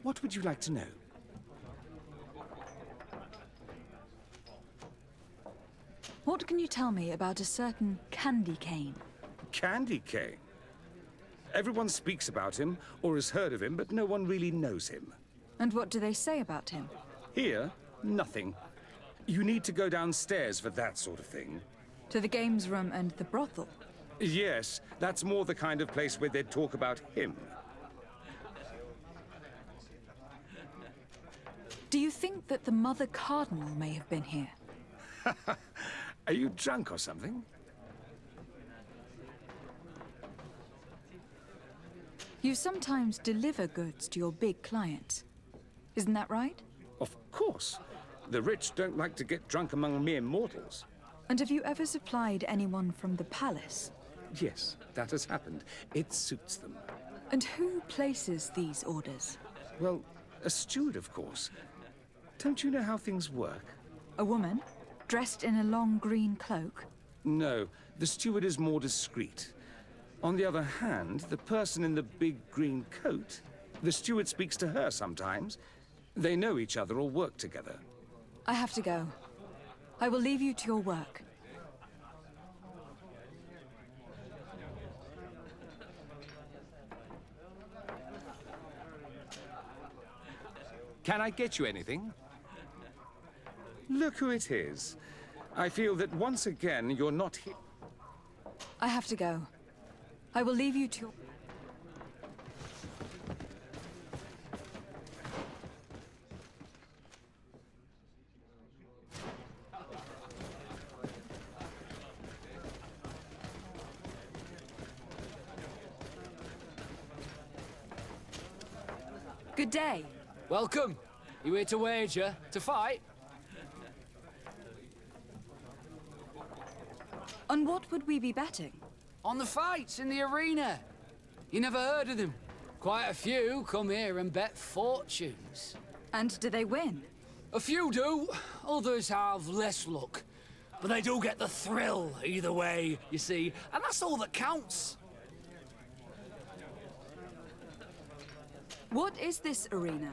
What would you like to know? What can you tell me about a certain candy cane? Candy cane? Everyone speaks about him, or has heard of him, but no one really knows him. And what do they say about him? Here, nothing. You need to go downstairs for that sort of thing. To the games room and the brothel? Yes, that's more the kind of place where they'd talk about him. Do you think that the Mother Cardinal may have been here? Are you drunk or something? You sometimes deliver goods to your big clients. Isn't that right? Of course. The rich don't like to get drunk among mere mortals. And have you ever supplied anyone from the palace? Yes, that has happened. It suits them. And who places these orders? Well, a steward, of course. Don't you know how things work? A woman? Dressed in a long green cloak? No, the steward is more discreet. On the other hand, the person in the big green coat, the steward speaks to her sometimes. They know each other or work together. I have to go. I will leave you to your work. Can I get you anything? Look who it is. I feel that once again you're not here. I have to go. I will leave you to your... Good day. Welcome. You here to wager? To fight? On what would we be betting? On the fights in the arena. You never heard of them? Quite a few come here and bet fortunes. And do they win? A few do. Others have less luck. But they do get the thrill either way, you see. And that's all that counts. What is this arena?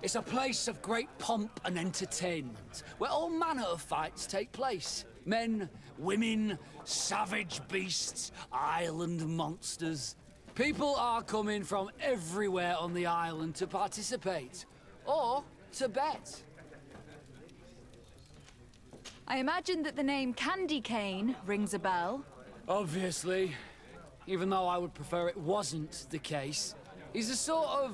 It's a place of great pomp and entertainment, where all manner of fights take place. Men, women, savage beasts, island monsters. People are coming from everywhere on the island to participate, or to bet. I imagine that the name Candy Cane rings a bell. Obviously, even though I would prefer it wasn't the case. He's a sort of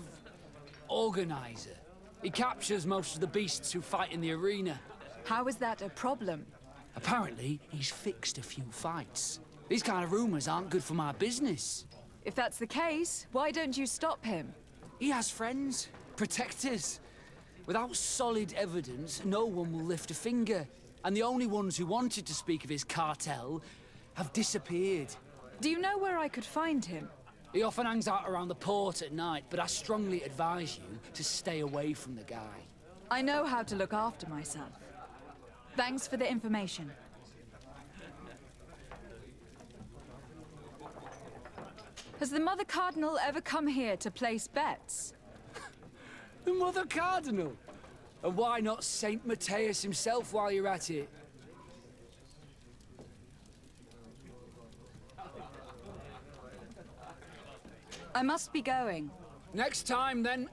organizer. He captures most of the beasts who fight in the arena. How is that a problem? Apparently, he's fixed a few fights. These kind of rumors aren't good for my business. If that's the case, why don't you stop him? He has friends, protectors. Without solid evidence, no one will lift a finger. And the only ones who wanted to speak of his cartel have disappeared. Do you know where I could find him? He often hangs out around the port at night, but I strongly advise you to stay away from the guy. I know how to look after myself. Thanks for the information. Has the Mother Cardinal ever come here to place bets? The Mother Cardinal? And why not Saint Matthias himself while you're at it? I must be going. Next time, then.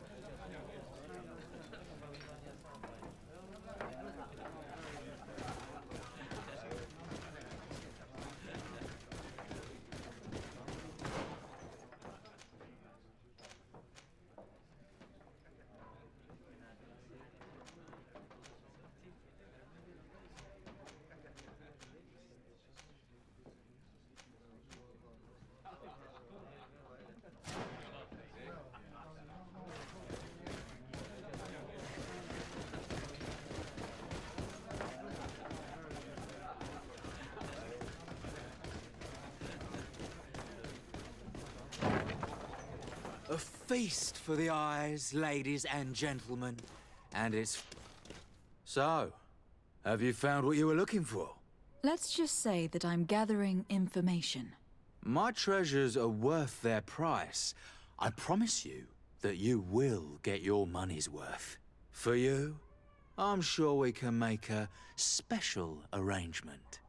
A feast for the eyes, ladies and gentlemen. And it's... So, have you found what you were looking for? Let's just say that I'm gathering information. My treasures are worth their price. I promise you that you will get your money's worth. For you, I'm sure we can make a special arrangement.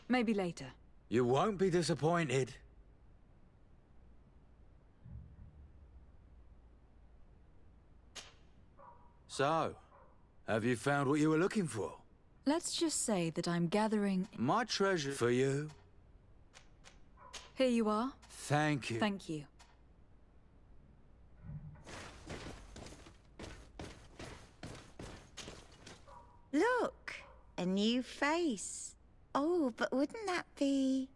Maybe later. You won't be disappointed. So, have you found what you were looking for? Let's just say that I'm gathering... My treasure for you. Here you are. Thank you. Thank you. Look, a new face. Oh, but wouldn't that be...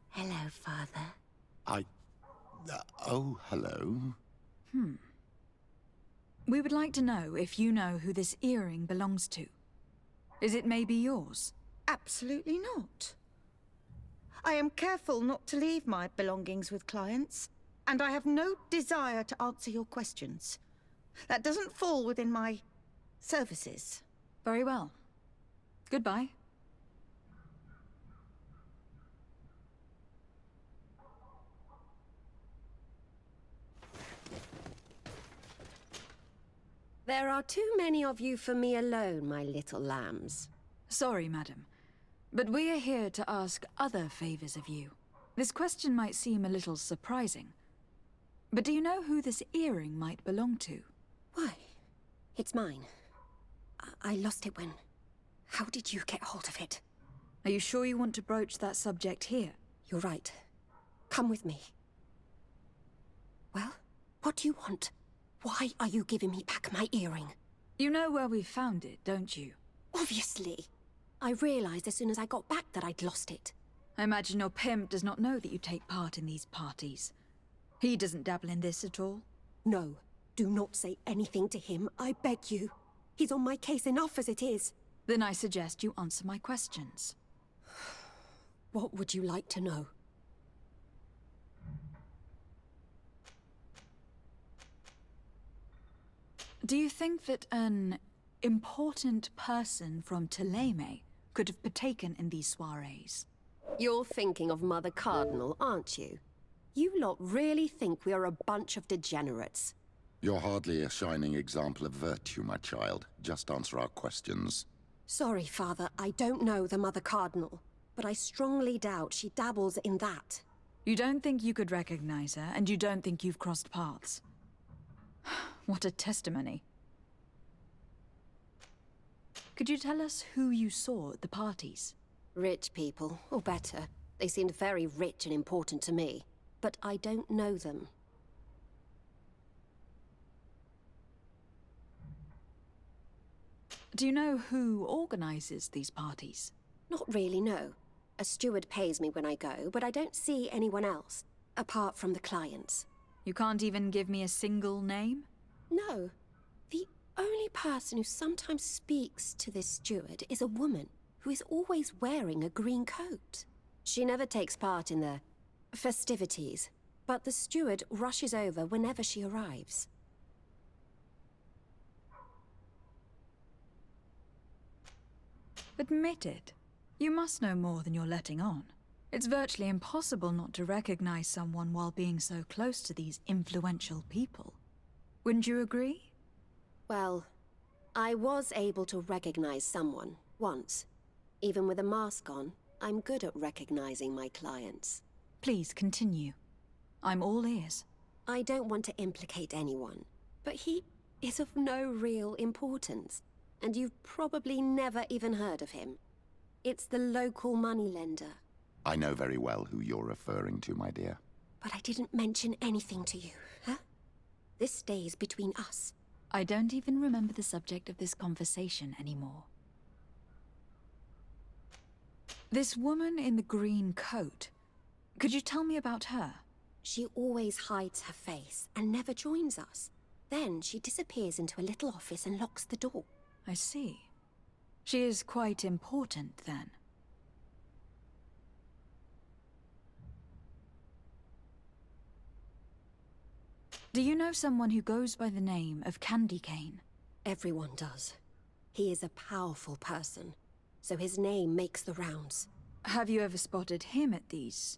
Hello, Father. Oh, hello. We would like to know if you know who this earring belongs to. Is it maybe yours? Absolutely not. I am careful not to leave my belongings with clients, and I have no desire to answer your questions. That doesn't fall within my services. Very well. Goodbye. There are too many of you for me alone, my little lambs. Sorry, madam, but we are here to ask other favors of you. This question might seem a little surprising, but do you know who this earring might belong to? Why? It's mine. I lost it when... How did you get hold of it? Are you sure you want to broach that subject here? You're right. Come with me. Well, what do you want? Why are you giving me back my earring? You know where we found it, don't you? Obviously. I realized as soon as I got back that I'd lost it. I imagine your pimp does not know that you take part in these parties. He doesn't dabble in this at all? No. Do not say anything to him, I beg you. He's on my case enough as it is. Then I suggest you answer my questions. What would you like to know? Do you think that an important person from Thélème could have partaken in these soirees? You're thinking of Mother Cardinal, aren't you? You lot really think we are a bunch of degenerates. You're hardly a shining example of virtue, my child. Just answer our questions. Sorry, Father, I don't know the Mother Cardinal, but I strongly doubt she dabbles in that. You don't think you could recognize her, and you don't think you've crossed paths. What a testimony. Could you tell us who you saw at the parties? Rich people, or better. They seemed very rich and important to me, but I don't know them. Do you know who organizes these parties? Not really, no. A steward pays me when I go, but I don't see anyone else, apart from the clients. You can't even give me a single name? No. The only person who sometimes speaks to this steward is a woman who is always wearing a green coat. She never takes part in the festivities, but the steward rushes over whenever she arrives. Admit it. You must know more than you're letting on. It's virtually impossible not to recognize someone while being so close to these influential people. Wouldn't you agree? Well, I was able to recognize someone, once. Even with a mask on, I'm good at recognizing my clients. Please continue. I'm all ears. I don't want to implicate anyone, but he is of no real importance, and you've probably never even heard of him. It's the local moneylender. I know very well who you're referring to, my dear. But I didn't mention anything to you, huh? This stays between us. I don't even remember the subject of this conversation anymore. This woman in the green coat, could you tell me about her? She always hides her face and never joins us. Then she disappears into a little office and locks the door. I see. She is quite important, then. Do you know someone who goes by the name of Candy Cane? Everyone does. He is a powerful person, so his name makes the rounds. Have you ever spotted him at these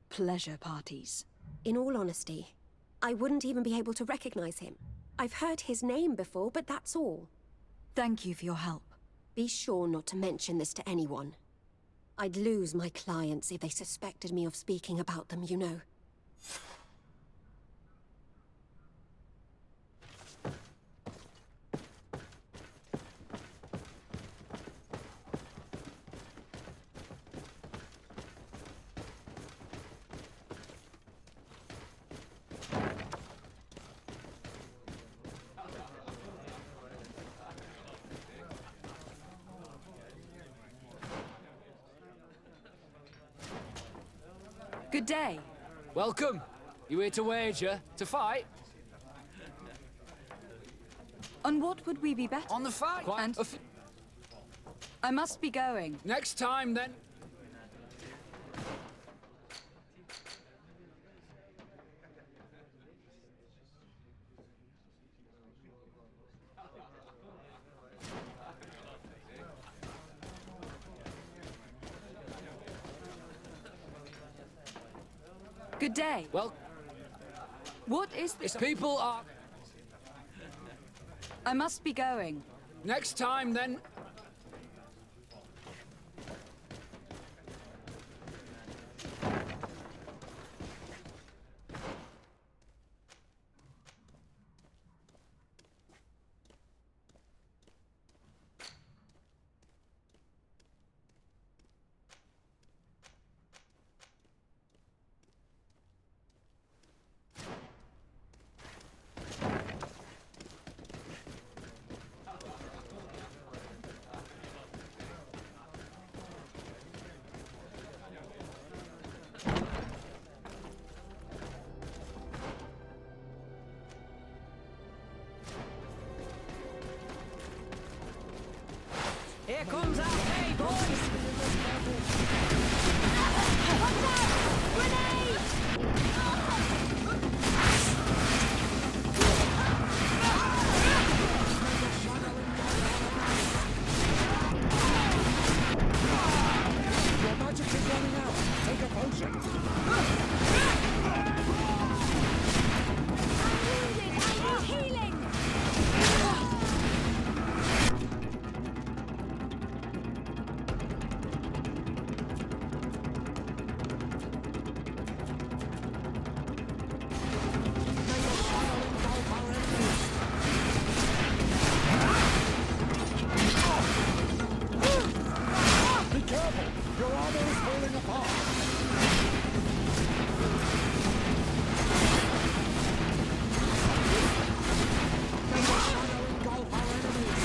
pleasure parties? In all honesty, I wouldn't even be able to recognize him. I've heard his name before, but that's all. Thank you for your help. Be sure not to mention this to anyone. I'd lose my clients if they suspected me of speaking about them, you know. Good day. Welcome. You here to wager? To fight? On what would we be better? On the fight. And I must be going. Next time, then. Good day. Well, what is this? People are... I must be going. Next time, then. Here comes our day, boys! Watch out! Grenade! Your magic is running out. Take a potion. I need healing! Be careful. Your armor is falling apart. May your shadow engulf our enemies.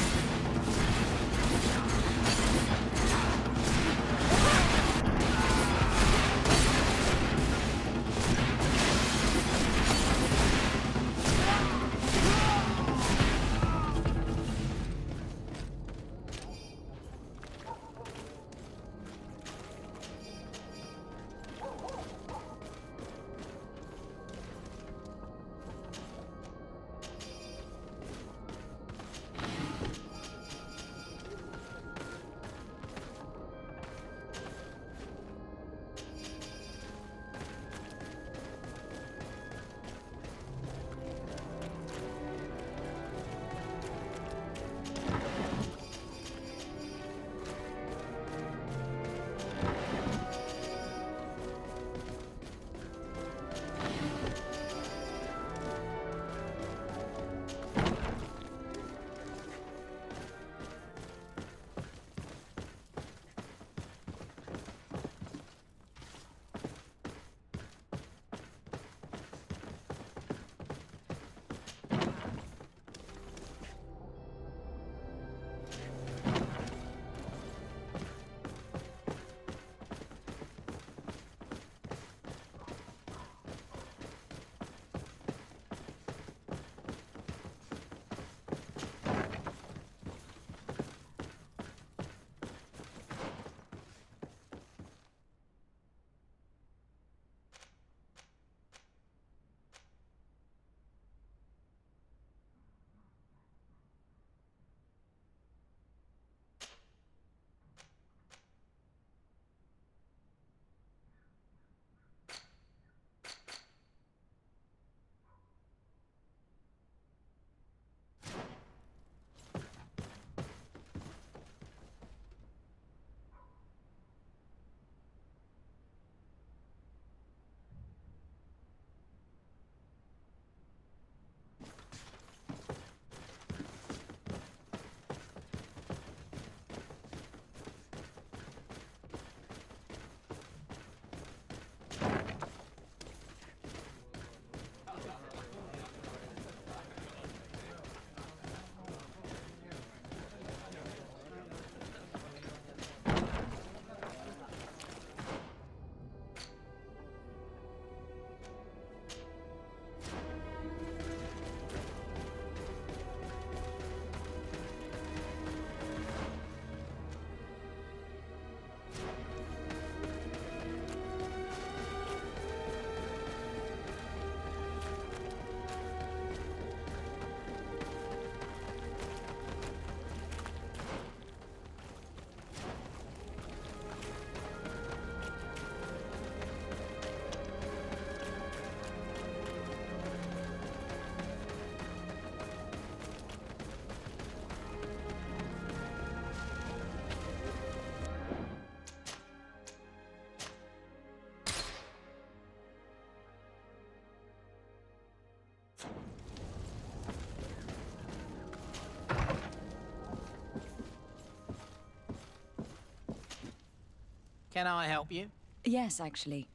Can I help you? Yes, actually.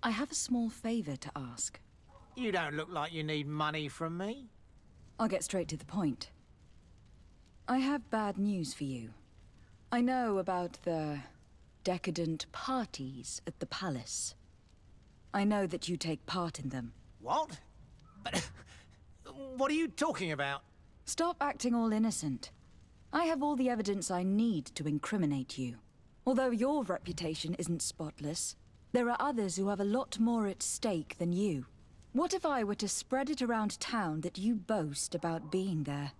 I have a small favor to ask. You don't look like you need money from me. I'll get straight to the point. I have bad news for you. I know about the decadent parties at the palace. I know that you take part in them. What? But what are you talking about? Stop acting all innocent. I have all the evidence I need to incriminate you. Although your reputation isn't spotless, there are others who have a lot more at stake than you. What if I were to spread it around town that you boast about being there?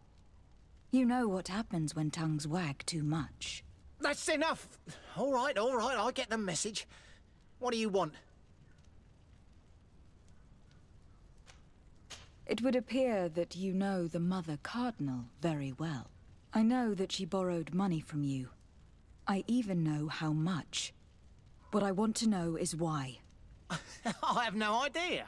You know what happens when tongues wag too much. That's enough! All right, I get the message. What do you want? It would appear that you know the Mother Cardinal very well. I know that she borrowed money from you. I even know how much. What I want to know is why. I have no idea.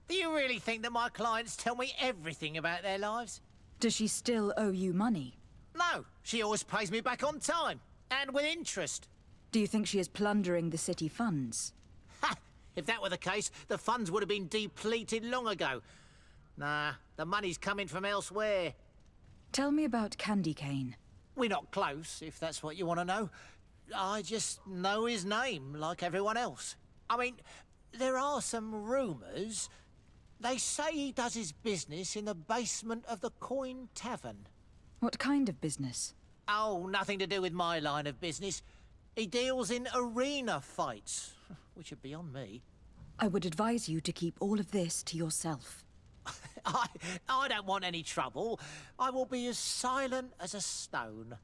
Do you really think that my clients tell me everything about their lives? Does she still owe you money? No, she always pays me back on time, and with interest. Do you think she is plundering the city funds? Ha! If that were the case, the funds would have been depleted long ago. Nah, the money's coming from elsewhere. Tell me about Candy Cane. We're not close, if that's what you want to know. I just know his name, like everyone else. I mean, there are some rumours. They say he does his business in the basement of the Coin Tavern. What kind of business? Oh, nothing to do with my line of business. He deals in arena fights, which would be on me. I would advise you to keep all of this to yourself. I don't want any trouble. I will be as silent as a stone.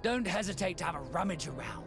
Don't hesitate to have a rummage around.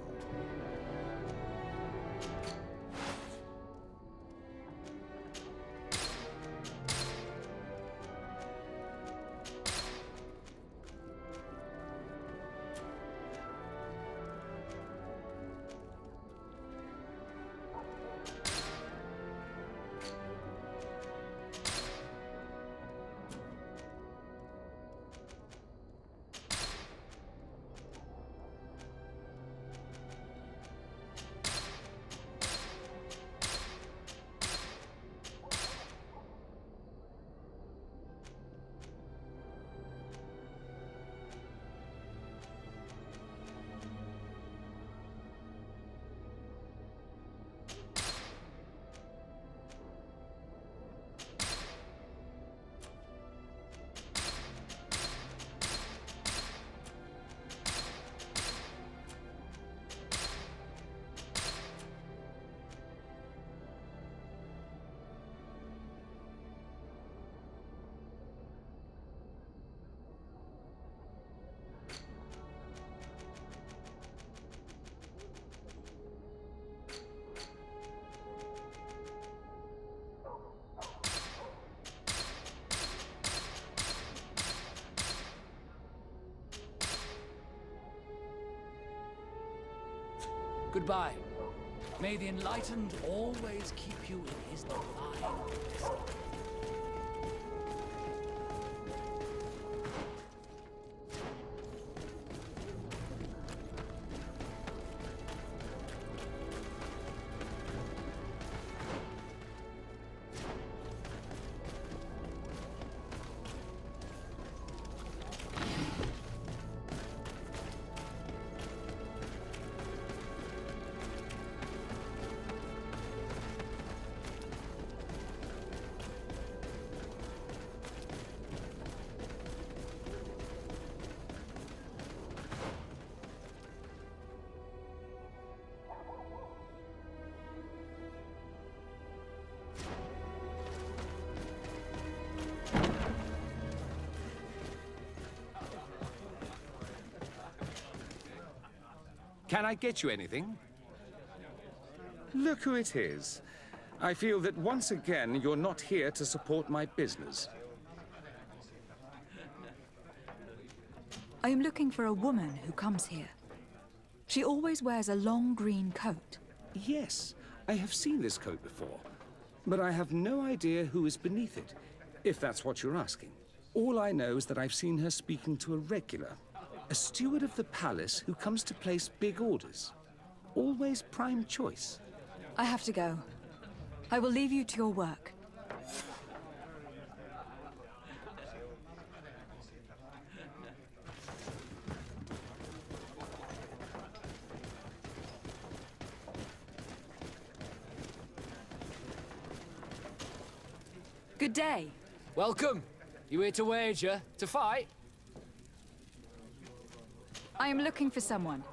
Goodbye. May the Enlightened always keep you in his divine wisdom. Can I get you anything? Look who it is. I feel that once again you're not here to support my business. I am looking for a woman who comes here. She always wears a long green coat. Yes, I have seen this coat before, but I have no idea who is beneath it, if that's what you're asking. All I know is that I've seen her speaking to a regular, a steward of the palace who comes to place big orders. Always prime choice. I have to go. I will leave you to your work. Good day. Welcome. You here to wager? To fight? I am looking for someone.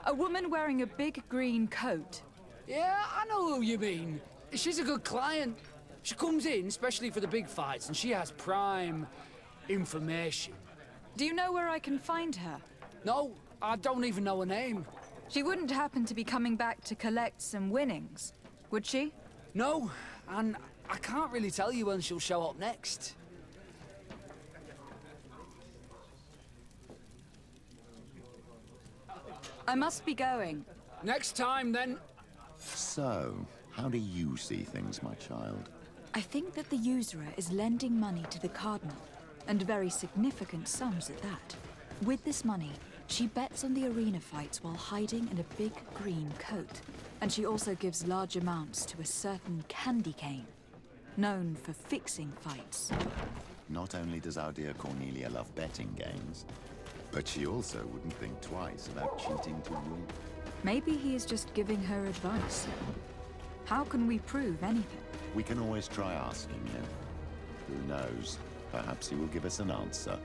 A woman wearing a big green coat. Yeah, I know who you mean. She's a good client. She comes in especially for the big fights, and she has prime information. Do you know where I can find her? No, I don't even know her name. She wouldn't happen to be coming back to collect some winnings, would she? No, and I can't really tell you when she'll show up next. I must be going. Next time, then. So, how do you see things, my child? I think that the usurer is lending money to the Cardinal, and very significant sums at that. With this money, she bets on the arena fights while hiding in a big green coat. And she also gives large amounts to a certain candy cane, known for fixing fights. Not only does our dear Cornelia love betting games, but she also wouldn't think twice about cheating to win. Maybe he is just giving her advice. How can we prove anything? We can always try asking him. Who knows? Perhaps he will give us an answer.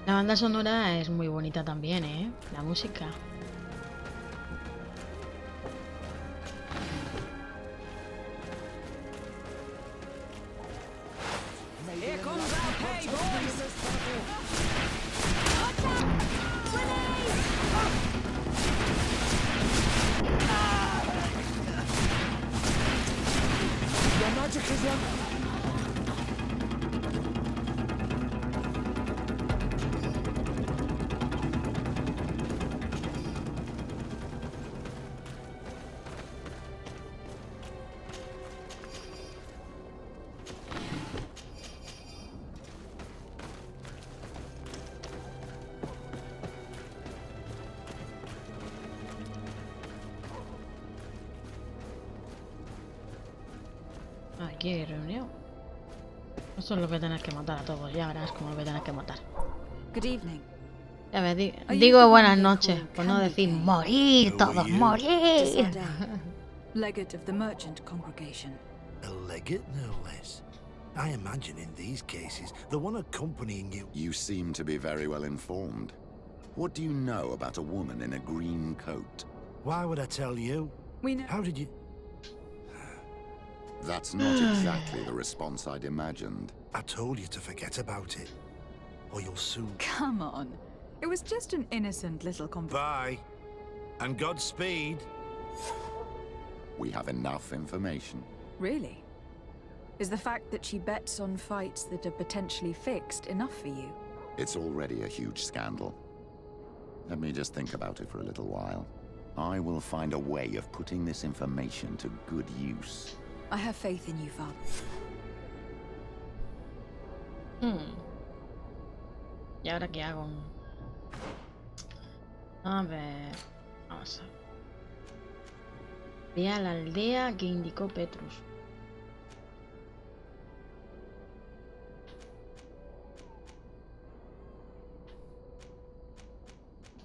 La banda sonora es muy bonita también, ¿eh? La música. Here comes our pay, boys! Your magic is one. Aquí hay reunión. Eso los voy a tener que matar a todos. Ya verás cómo los voy a tener que matar. Good evening. Ya ves, digo buenas noches, por no decir morir todos, morir. Legate of the merchant congregation. A legate, no less. I imagine in these cases, the one accompanying you... You seem to be very well informed. What do you know about a woman in a green coat? Why would I tell you? We know... How did you... That's not exactly the response I'd imagined. I told you to forget about it, or you'll soon... Come on. It was just an innocent little Bye. And Godspeed. We have enough information. Really? Is the fact that she bets on fights that are potentially fixed enough for you? It's already a huge scandal. Let me just think about it for a little while. I will find a way of putting this information to good use. I have faith in you, Father. ¿Y ahora qué hago? A ver... Vamos a ver. Ve a la aldea que indicó Petrus.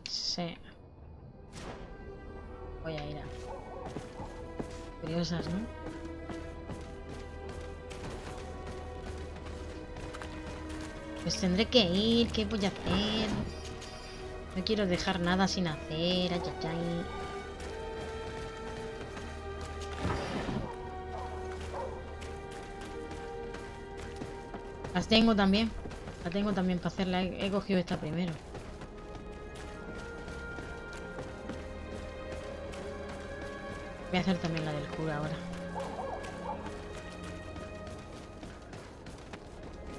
Sí. Voy a ir a... Curiosas, ¿no? Pues tendré que ir. ¿Qué voy a hacer? No quiero dejar nada sin hacer. Ay, ay, ay. Las tengo también. La tengo también para hacerla. He cogido esta primero. Voy a hacer también la del cura ahora.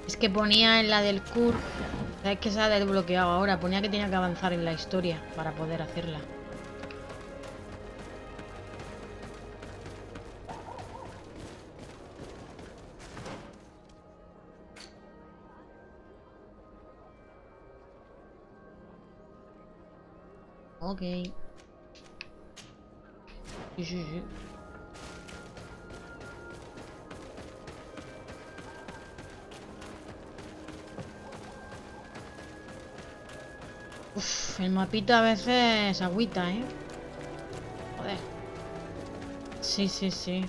Es que ponía en la del cura... Es que se ha desbloqueado ahora. Ponía que tenía que avanzar en la historia para poder hacerla. Ok. Sí, sí, sí. Uf, el mapita a veces agüita, ¿eh? Joder. Sí, sí, sí.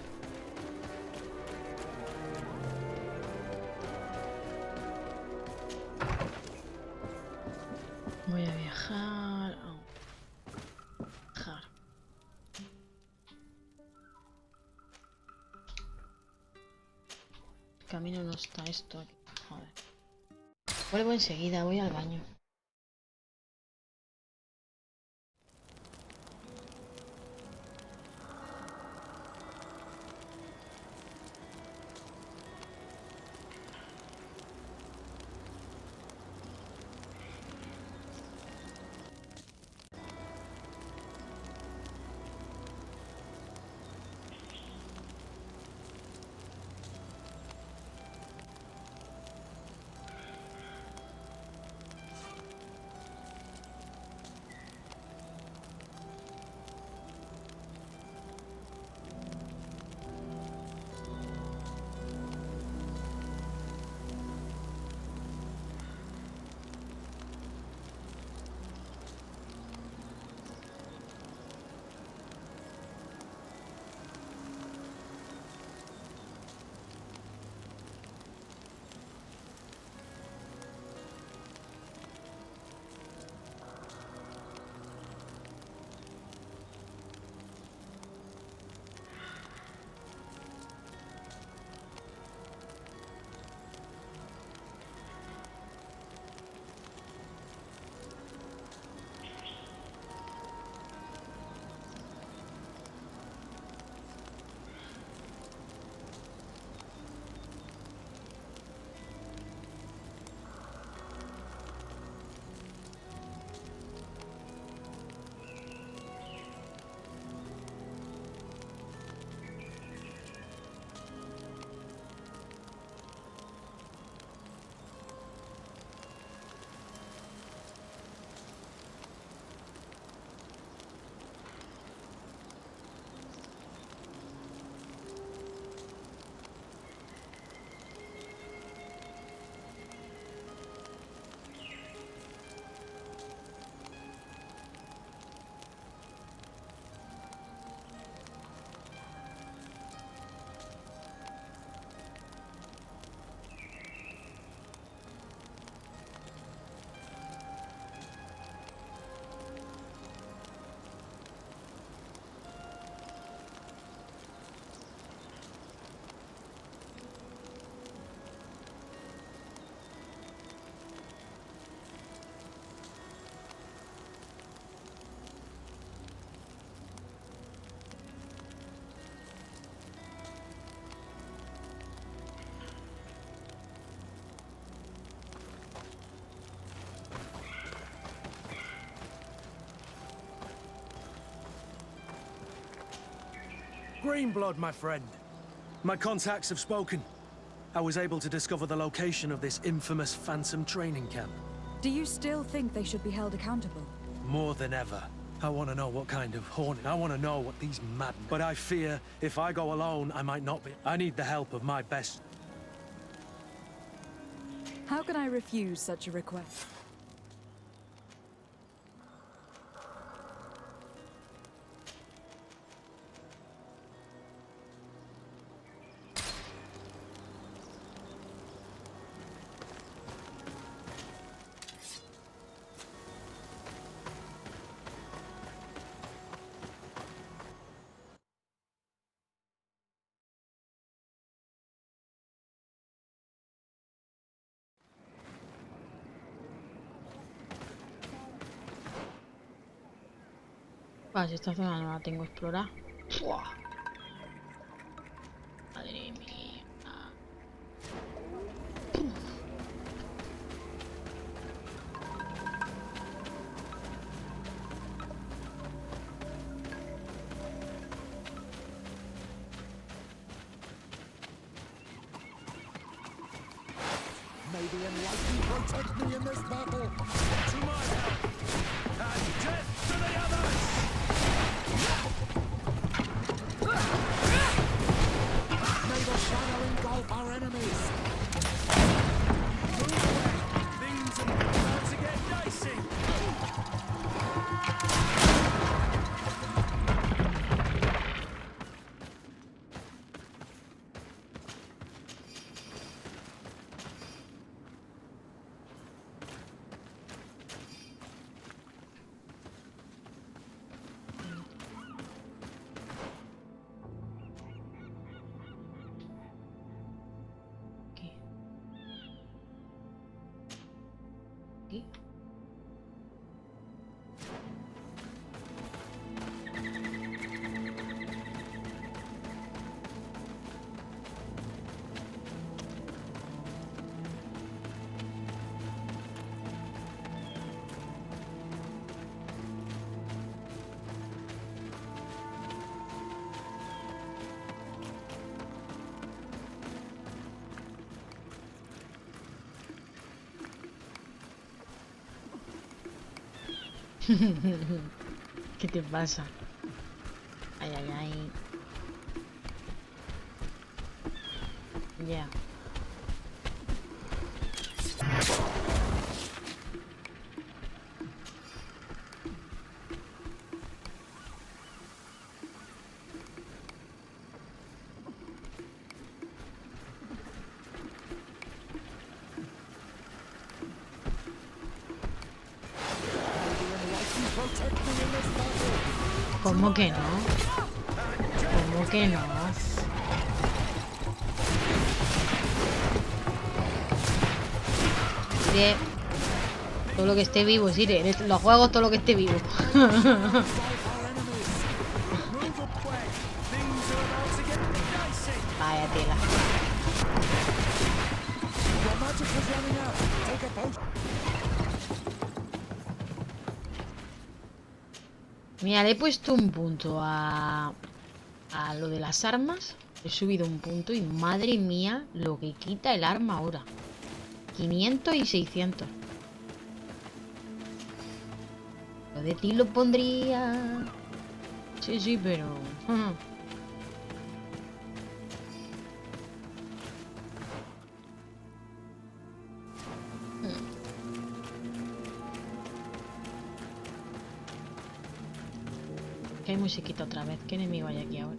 Voy a viajar. Viajar. El camino no está esto. Joder. Vuelvo enseguida, voy al baño. Greenblood, my friend. My contacts have spoken. I was able to discover the location of this infamous Phantom training camp. Do you still think they should be held accountable? More than ever. I want to know what kind of hornet. I want to know what these madmen. But I fear if I go alone, I might not be. I need the help of my best. How can I refuse such a request? Si esta zona no la tengo explorada. ¡Buah! Madre mía. May the enlightened protect me in this battle. To my help, and death to the others! May the shadow engulf our enemies. Move away! Things are about to get dicey! ¿Qué te pasa? Ay, ay, ay. Ya. ¿Cómo que no? ¿Cómo que no? Sire, todo lo que esté vivo, Sire. En los juegos todo lo que esté vivo. Vaya tela. Mira, le he puesto un punto a lo de las armas. He subido un punto y madre mía lo que quita el arma ahora. 500 y 600. Lo de ti lo pondría... Sí, sí, pero... Que hay musiquita otra vez. ¿Qué enemigo hay aquí ahora?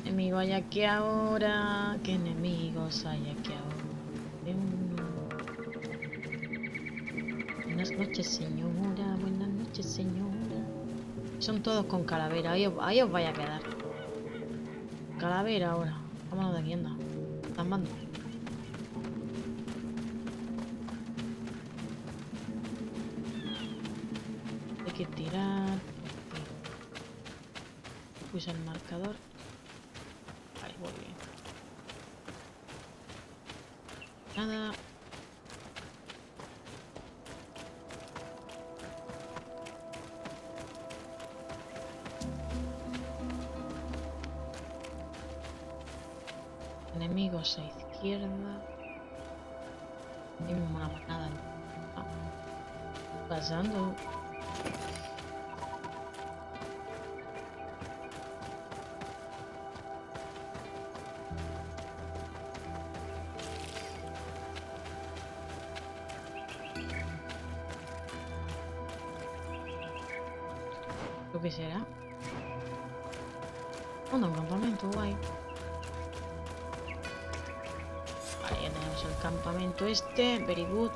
Enemigo hay aquí ahora. ¿Qué enemigos hay aquí ahora? Buenas noches, señora. Buenas noches, señora. Son todos con calavera. Ahí os vaya a quedar. Calavera ahora. Vámonos de aquí, anda. Están mando. Hay que tirar. Puse el marcador. Vale, muy bien. Nada. Enemigos a izquierda. Hay una manada. Pasando. ¿Lo que será? Un campamento guay. Vale, ya tenemos el campamento este. Very good.